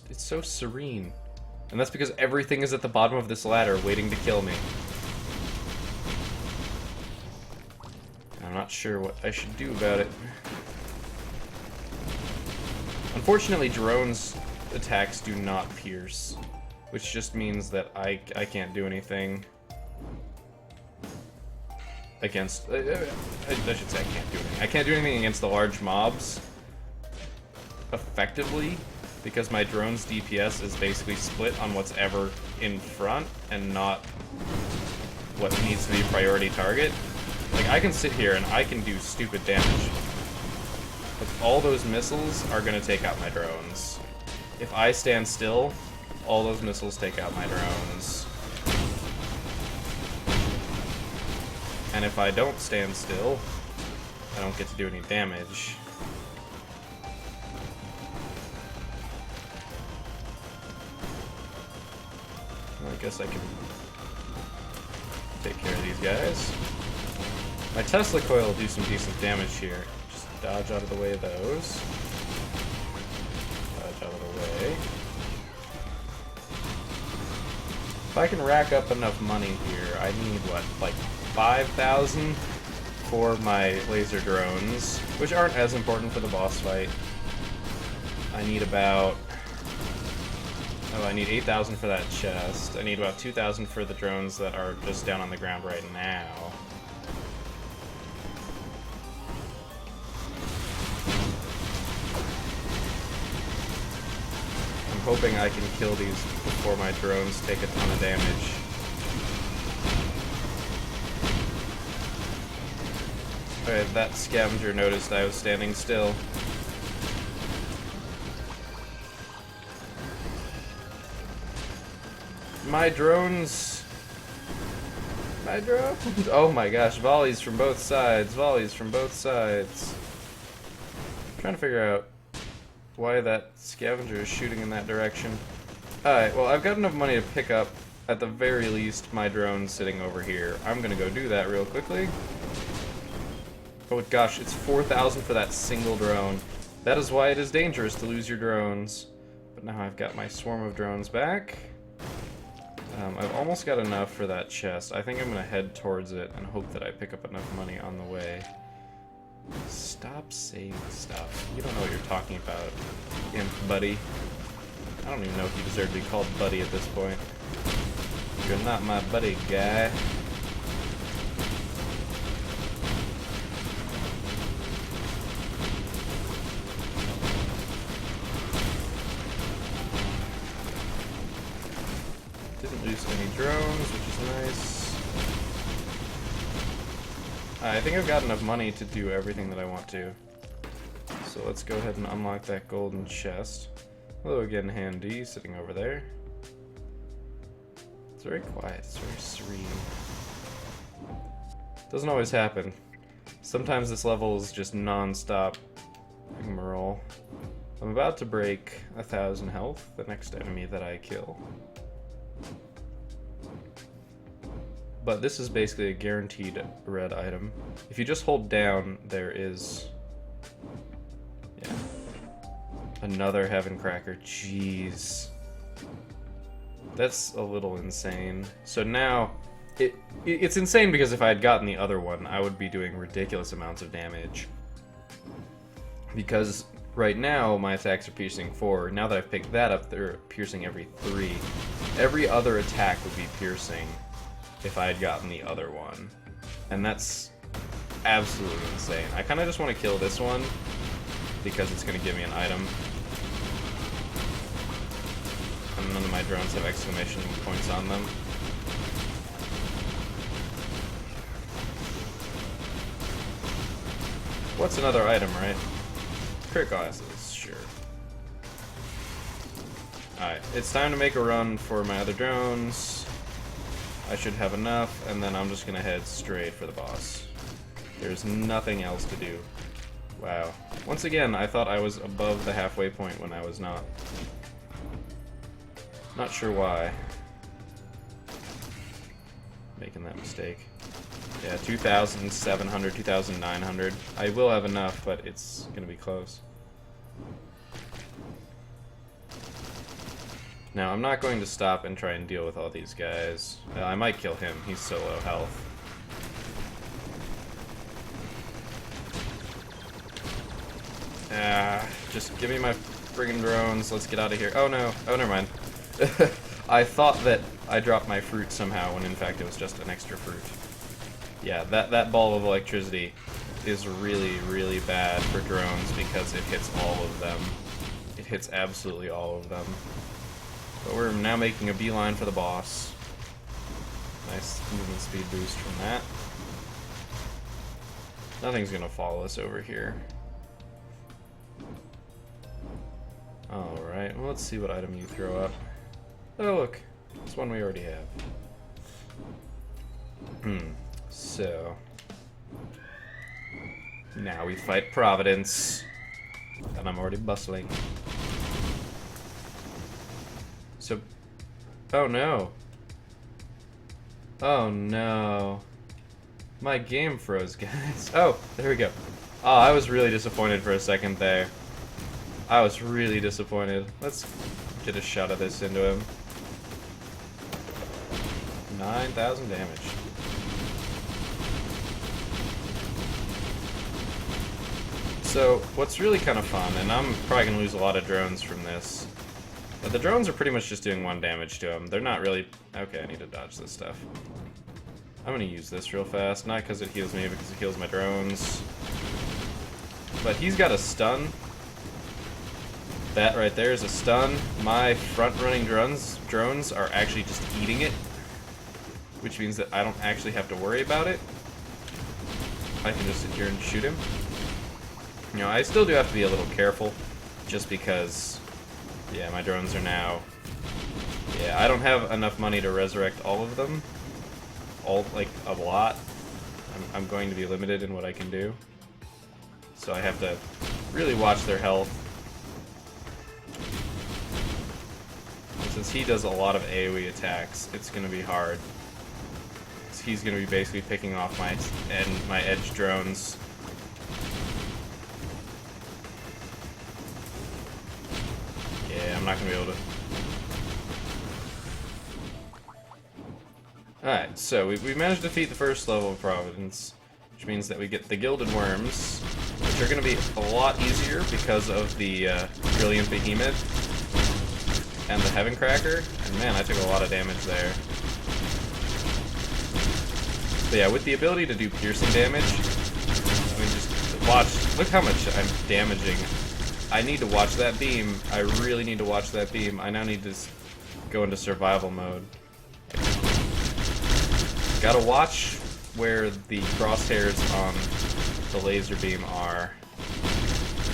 It's so serene. And that's because everything is at the bottom of this ladder waiting to kill me. I'm not sure what I should do about it. Unfortunately, drones' attacks do not pierce, which just means that I can't do anything against... I should say I can't do anything. I can't do anything against the large mobs effectively, because my drone's DPS is basically split on what's ever in front and not what needs to be a priority target. Like, I can sit here and I can do stupid damage, but all those missiles are gonna take out my drones. If I stand still, all those missiles take out my drones. And if I don't stand still, I don't get to do any damage. I guess I can take care of these guys. My Tesla coil will do some decent damage here. Just dodge out of the way of those. Dodge out of the way. If I can rack up enough money here, I need, what, like 5,000 for my laser drones, which aren't as important for the boss fight. I need about... Oh, I need 8,000 for that chest. I need about 2,000 for the drones that are just down on the ground right now. I'm hoping I can kill these before my drones take a ton of damage. Alright, that scavenger noticed I was standing still. My drones... My drones... Oh my gosh, volleys from both sides, volleys from both sides. I'm trying to figure out why that scavenger is shooting in that direction. Alright, well, I've got enough money to pick up, at the very least, my drone sitting over here. I'm gonna go do that real quickly. Oh gosh, it's 4,000 for that single drone. That is why it is dangerous to lose your drones. But now I've got my swarm of drones back. I've almost got enough for that chest. I think I'm gonna head towards it and hope that I pick up enough money on the way. Stop saying stuff. You don't know what you're talking about, imp buddy. I don't even know if you deserve to be called buddy at this point. You're not my buddy, guy. Didn't lose any drones, which is nice. I think I've got enough money to do everything that I want to. So let's go ahead and unlock that golden chest. Hello again, Handy, sitting over there. It's very quiet, it's very serene. Doesn't always happen. Sometimes this level is just non-stop rigmarole. I'm about to break 1,000 health, the next enemy that I kill. But this is basically a guaranteed red item. If you just hold down, there is... Yeah. Another Heaven Cracker. Jeez. That's a little insane. So now, it's insane because if I had gotten the other one, I would be doing ridiculous amounts of damage. Because Right now, my attacks are piercing 4. Now that I've picked that up, they're piercing every 3. Every other attack would be piercing if I had gotten the other one. And that's absolutely insane. I kind of just want to kill this one because it's going to give me an item. And none of my drones have exclamation points on them. What's another item, right? Crit glasses, sure. Alright, it's time to make a run for my other drones. I should have enough, and then I'm just gonna head straight for the boss. There's nothing else to do. Wow. Once again, I thought I was above the halfway point when I was not. Not sure why. Making that mistake. Yeah, 2,700, 2,900. I will have enough, but it's gonna be close. Now, I'm not going to stop and try and deal with all these guys. I might kill him. He's so low health. Just give me my friggin' drones. Let's get out of here. Oh no. Oh, never mind. I thought that I dropped my fruit somehow, when in fact it was just an extra fruit. Yeah, that ball of electricity is really, really bad for drones because it hits all of them. It hits absolutely all of them. But we're now making a beeline for the boss. Nice movement speed boost from that. Nothing's gonna follow us over here. Alright, well, let's see what item you throw up. Oh look, it's one we already have. So now we fight Providence, and I'm already bustling. So, oh no. Oh no. My game froze, guys. Oh, there we go. Oh, I was really disappointed for a second there. I was really disappointed. Let's get a shot of this into him. 9,000 damage. So, what's really kind of fun, and I'm probably going to lose a lot of drones from this, but the drones are pretty much just doing 1 damage to him. They're not really... Okay, I need to dodge this stuff. I'm going to use this real fast, not because it heals me, because it heals my drones. But he's got a stun. That right there is a stun. My front-running drones are actually just eating it, which means that I don't actually have to worry about it. I can just sit here and shoot him. You know, I still do have to be a little careful, just because, yeah, my drones are now... Yeah, I don't have enough money to resurrect all of them. Like, a lot. I'm going to be limited in what I can do. So I have to really watch their health. Since he does a lot of AoE attacks, it's going to be hard. He's going to be basically picking off my edge drones. Yeah, I'm not going to be able to... Alright, so we managed to defeat the first level of Providence, which means that we get the Gilded Worms, which are going to be a lot easier because of the Brilliant Behemoth and the Heaven Cracker, and man, I took a lot of damage there. But yeah, with the ability to do piercing damage, I mean, just watch, look how much I'm damaging. I need to watch that beam. I really need to watch that beam. I now need to go into survival mode. Gotta watch where the crosshairs on the laser beam are.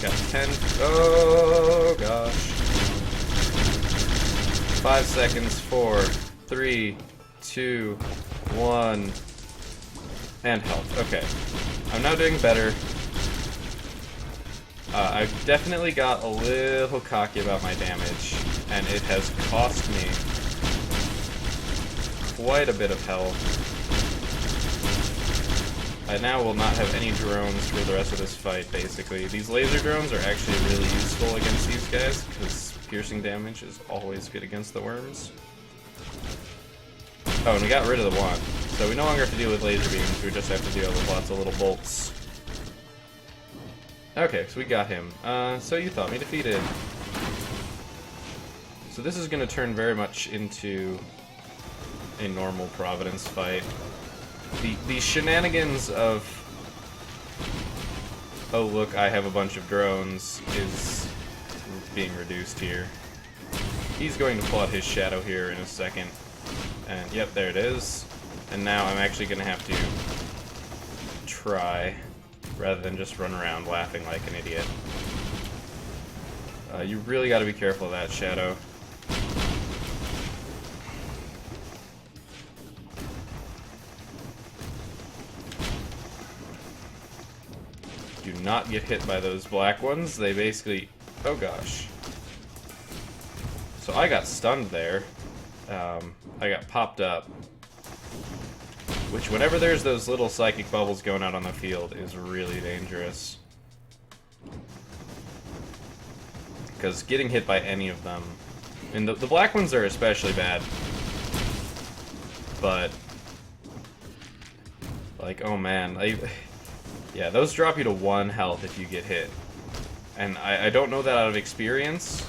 Got 10, oh gosh. 5 seconds, 4, 3, 2, 1, and health. Okay, I'm now doing better. I've definitely got a little cocky about my damage, and it has cost me quite a bit of health. I now will not have any drones for the rest of this fight, basically. These laser drones are actually really useful against these guys, because piercing damage is always good against the worms. Oh, and we got rid of the one. So we no longer have to deal with laser beams, we just have to deal with lots of little bolts. Okay, so we got him. So you thought me defeated. So this is going to turn very much into a normal Providence fight. The shenanigans of, oh look, I have a bunch of drones, is being reduced here. He's going to pull out his shadow here in a second. And yep, there it is. And now I'm actually going to have to try, rather than just run around laughing like an idiot. You really got to be careful of that shadow. Do not get hit by those black ones. They basically... Oh gosh. So I got stunned there. I got popped up. Which, whenever there's those little psychic bubbles going out on the field, is really dangerous. Because getting hit by any of them... And the black ones are especially bad. But... Like, oh man. Yeah, those drop you to 1 health if you get hit. And I don't know that out of experience.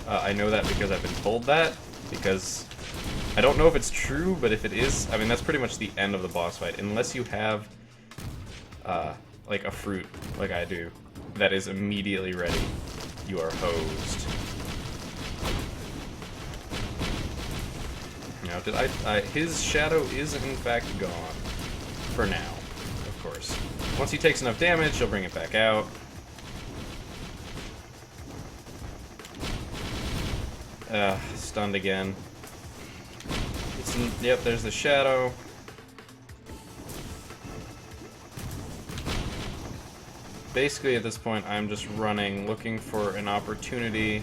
I know that because I've been told that. Because I don't know if it's true, but if it is, I mean, that's pretty much the end of the boss fight. Unless you have, like a fruit, like I do, that is immediately ready, you are hosed. Now, his shadow is in fact gone. For now, of course. Once he takes enough damage, he'll bring it back out. Stunned again. Yep, there's the shadow. Basically, at this point, I'm just running, looking for an opportunity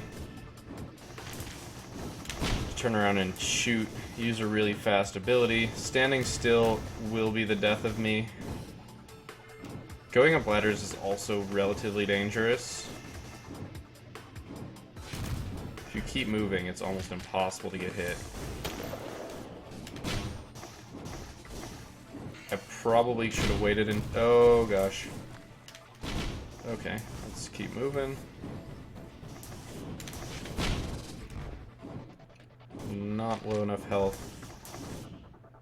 to turn around and shoot, use a really fast ability. Standing still will be the death of me. Going up ladders is also relatively dangerous. If you keep moving, it's almost impossible to get hit. I probably should have waited and... Oh, gosh. Okay, let's keep moving. Not low enough health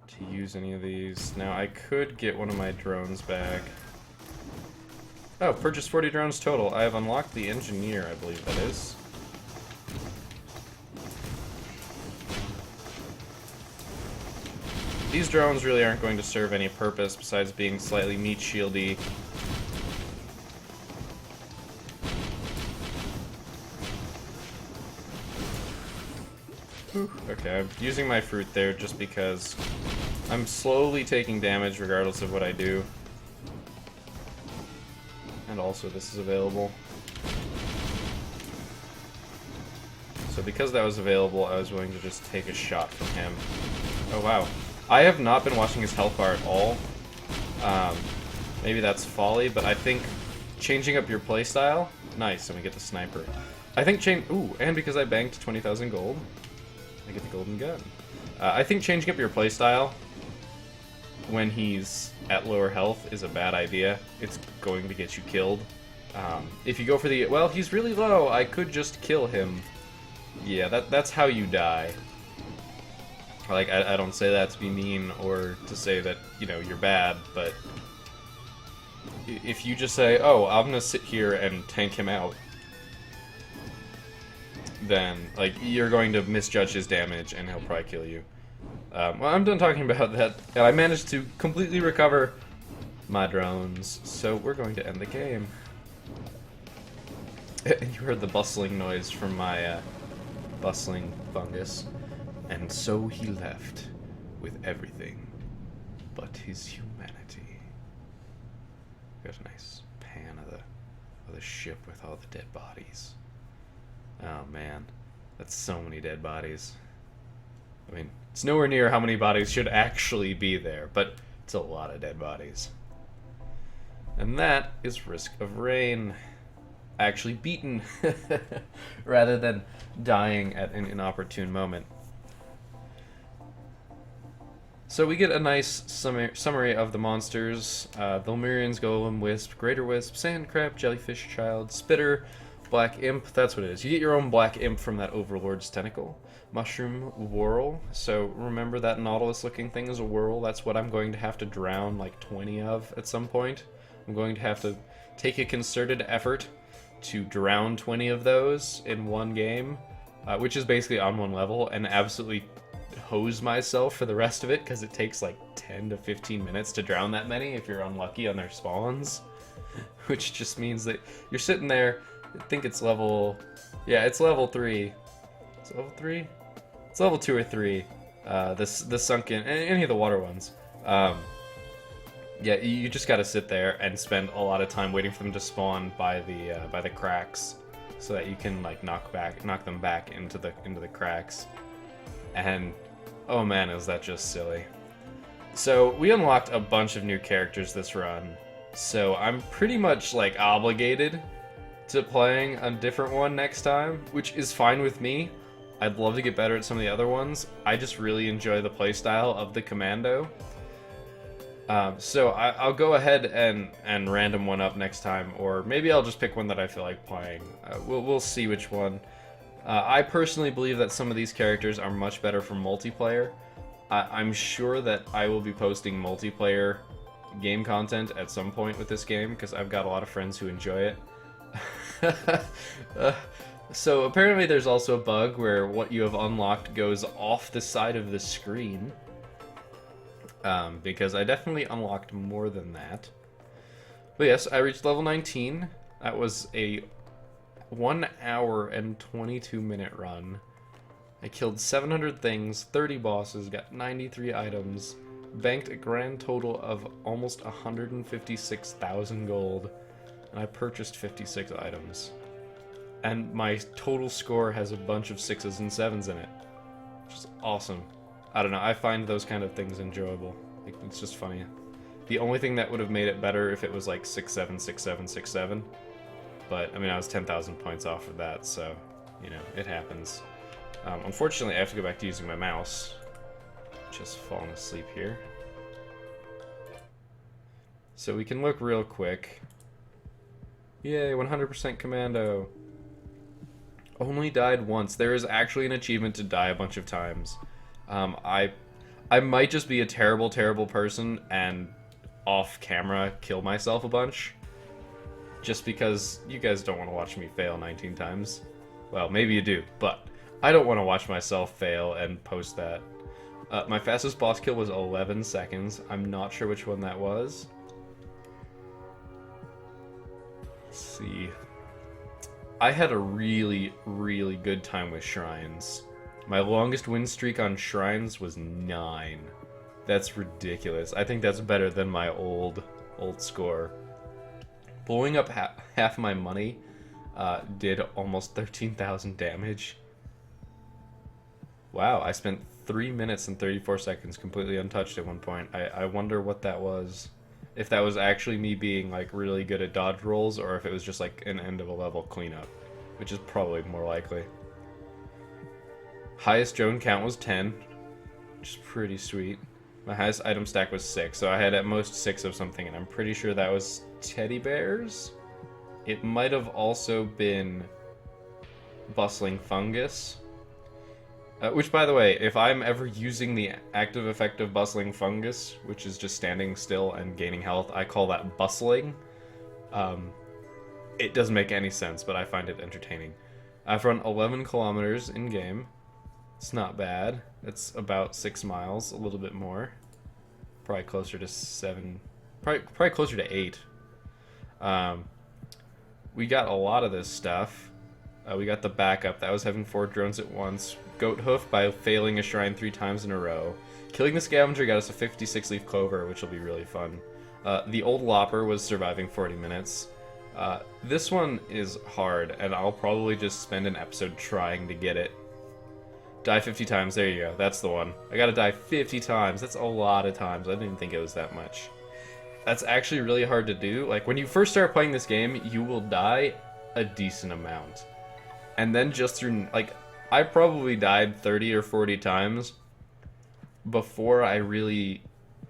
to use any of these. Now, I could get one of my drones back. Oh, purchase 40 drones total. I have unlocked the engineer, I believe that is. These drones really aren't going to serve any purpose besides being slightly meat shieldy. Okay, I'm using my fruit there just because I'm slowly taking damage regardless of what I do. And also this is available. So because that was available, I was willing to just take a shot from him. Oh wow. I have not been watching his health bar at all. Maybe that's folly, but I think changing up your playstyle... Nice, and we get the sniper. I think Ooh, and because I banked 20,000 gold, I get the golden gun. I think changing up your playstyle when he's at lower health is a bad idea. It's going to get you killed. If you go for the... Well, he's really low, I could just kill him. Yeah, that's how you die. Like, I don't say that to be mean or to say that, you know, you're bad, but if you just say, oh, I'm gonna sit here and tank him out, then, like, you're going to misjudge his damage and he'll probably kill you. Well, I'm done talking about that, and I managed to completely recover my drones, so we're going to end the game. You heard the bustling noise from my bustling fungus. And so he left with everything but his humanity. Got a nice pan of the ship with all the dead bodies. Oh man, that's so many dead bodies. I mean, it's nowhere near how many bodies should actually be there, but it's a lot of dead bodies. And that is Risk of Rain. Actually beaten, rather than dying at an inopportune moment. So we get a nice summary of the monsters. The Lemurians, Golem, Wisp, Greater Wisp, Sand Crab, Jellyfish Child, Spitter, Black Imp, that's what it is. You get your own Black Imp from that Overlord's tentacle. Mushroom Whirl, so remember that Nautilus looking thing is a whirl. That's what I'm going to have to drown like 20 of at some point. I'm going to have to take a concerted effort to drown 20 of those in one game, which is basically on one level, and absolutely hose myself for the rest of it, because it takes like 10 to 15 minutes to drown that many if you're unlucky on their spawns. Which just means that you're sitting there, I think it's level... yeah, it's level 3. It's level 3? It's level 2 or 3. The sunken... any of the water ones. Yeah, you just gotta sit there and spend a lot of time waiting for them to spawn by the cracks, so that you can like knock them back into the cracks. And oh man, is that just silly. So we unlocked a bunch of new characters this run, so I'm pretty much like obligated to playing a different one next time, which is fine with me. I'd love to get better at some of the other ones. I just really enjoy the playstyle of the Commando. So I'll go ahead and random one up next time, or maybe I'll just pick one that I feel like playing. We'll see which one. I personally believe that some of these characters are much better for multiplayer. I'm sure that I will be posting multiplayer game content at some point with this game, because I've got a lot of friends who enjoy it. So apparently there's also a bug where what you have unlocked goes off the side of the screen. Because I definitely unlocked more than that. But yes, I reached level 19. That was a 1 hour and 22 minute run. I killed 700 things, 30 bosses, got 93 items, banked a grand total of almost 156,000 gold, and I purchased 56 items. And my total score has a bunch of 6s and 7s in it, which is awesome. I don't know, I find those kind of things enjoyable. Like, it's just funny. The only thing that would have made it better if it was like 6-7, 6-7, 6-7. But, I mean, I was 10,000 points off of that, so, you know, it happens. Unfortunately, I have to go back to using my mouse. Just falling asleep here. So we can look real quick. Yay, 100% Commando. Only died once. There is actually an achievement to die a bunch of times. I might just be a terrible, terrible person and off camera kill myself a bunch. Just because you guys don't want to watch me fail 19 times. Well, maybe you do, but I don't want to watch myself fail and post that. My fastest boss kill was 11 seconds. I'm not sure which one that was. Let's see. I had a really, really good time with shrines. My longest win streak on shrines was 9. That's ridiculous. I think that's better than my old score. Blowing up half my money did almost 13,000 damage. Wow, I spent 3 minutes and 34 seconds completely untouched at one point. I wonder what that was. If that was actually me being like really good at dodge rolls, or if it was just like an end of a level cleanup, which is probably more likely. Highest Joan count was 10, which is pretty sweet. My highest item stack was 6, so I had at most 6 of something, and I'm pretty sure that was teddy bears. It might have also been bustling fungus. Which, by the way, if I'm ever using the active effect of bustling fungus, which is just standing still and gaining health, I call that bustling. It doesn't make any sense, but I find it entertaining. I've run 11 kilometers in-game. It's not bad. It's about 6 miles, a little bit more. Probably closer to 7. Probably closer to 8. We got a lot of this stuff. We got the backup. That was having 4 drones at once. Goat Hoof by failing a shrine 3 times in a row. Killing the scavenger got us a 56 leaf clover, which will be really fun. The old Lopper was surviving 40 minutes. This one is hard, and I'll probably just spend an episode trying to get it. Die 50 times, there you go, that's the one. I gotta die 50 times, that's a lot of times. I didn't even think it was that much. That's actually really hard to do. Like, when you first start playing this game, you will die a decent amount. And then just through, like, I probably died 30 or 40 times before I really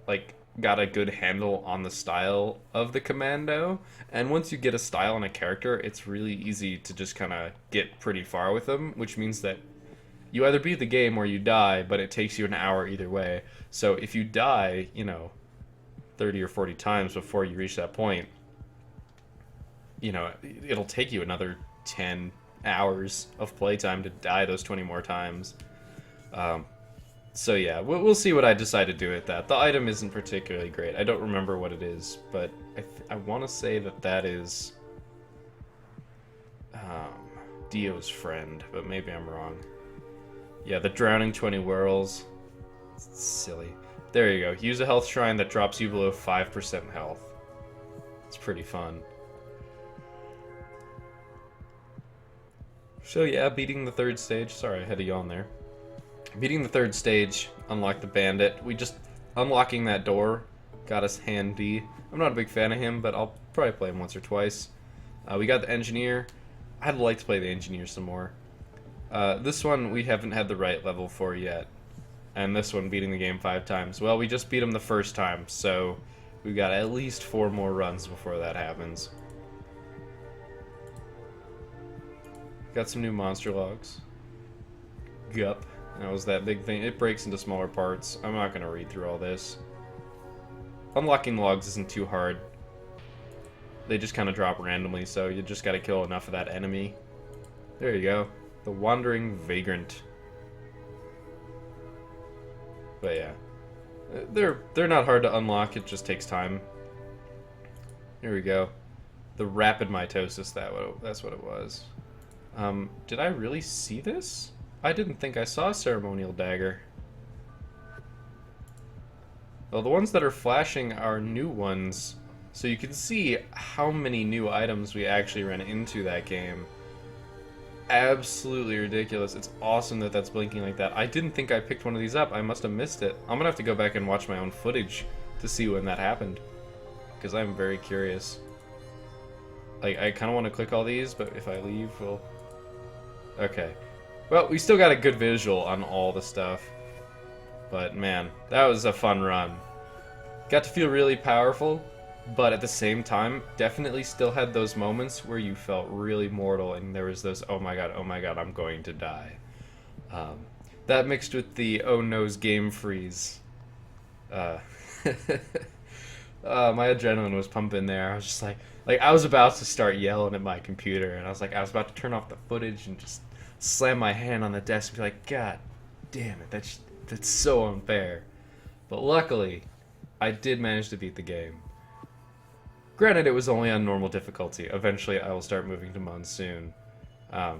like got a good handle on the style of the commando. And once you get a style and a character, it's really easy to just kind of get pretty far with them, which means that you either beat the game or you die, but it takes you an hour either way. So if you die, 30 or 40 times before you reach that point, it'll take you another 10 hours of playtime to die those 20 more times. So yeah, we'll see what I decide to do with that. The item isn't particularly great. I don't remember what it is, but I want to say that is Dio's friend, but maybe I'm wrong. Yeah, the drowning 20 whirls. It's silly. There you go. Use a health shrine that drops you below 5% health. It's pretty fun. So yeah, beating the third stage. Sorry, I had a yawn there. Beating the third stage, unlock the bandit. We just unlocking that door got us handy. I'm not a big fan of him, but I'll probably play him once or twice. We got the engineer. I'd like to play the engineer some more. This one we haven't had the right level for yet. And this one, beating the game 5 times. Well, we just beat him the first time, so we've got at least 4 more runs before that happens. Got some new monster logs. Gup. That was that big thing. It breaks into smaller parts. I'm not going to read through all this. Unlocking logs isn't too hard. They just kind of drop randomly, so you just got to kill enough of that enemy. There you go. The Wandering Vagrant. But yeah. They're not hard to unlock, it just takes time. Here we go. The Rapid Mitosis, that's what it was. Did I really see this? I didn't think I saw a Ceremonial Dagger. Well, the ones that are flashing are new ones, so you can see how many new items we actually ran into that game. Absolutely ridiculous. It's awesome that that's blinking like that. I didn't think I picked one of these up. I must have missed it. I'm gonna have to go back and watch my own footage to see when that happened, because I'm very curious. Like, I kind of want to click all these, but if I leave, we'll... Okay. Well, we still got a good visual on all the stuff. But man, that was a fun run. Got to feel really powerful, but at the same time, definitely still had those moments where you felt really mortal and there was those, oh my god, I'm going to die. That mixed with the oh no's game freeze. My adrenaline was pumping there. I was just like I was about to start yelling at my computer, and I was about to turn off the footage and just slam my hand on the desk and be like, God damn it, that's so unfair. But luckily, I did manage to beat the game. Granted, it was only on normal difficulty. Eventually, I will start moving to Monsoon. But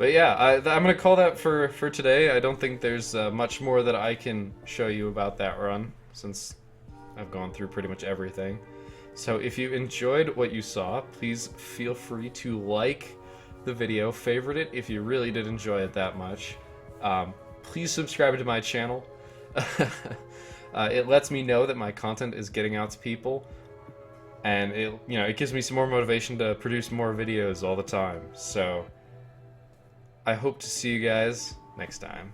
yeah, I'm going to call that for today. I don't think there's much more that I can show you about that run, since I've gone through pretty much everything. So if you enjoyed what you saw, please feel free to like the video, favorite it if you really did enjoy it that much. Please subscribe to my channel. It lets me know that my content is getting out to people, and it gives me some more motivation to produce more videos all the time. So I hope to see you guys next time.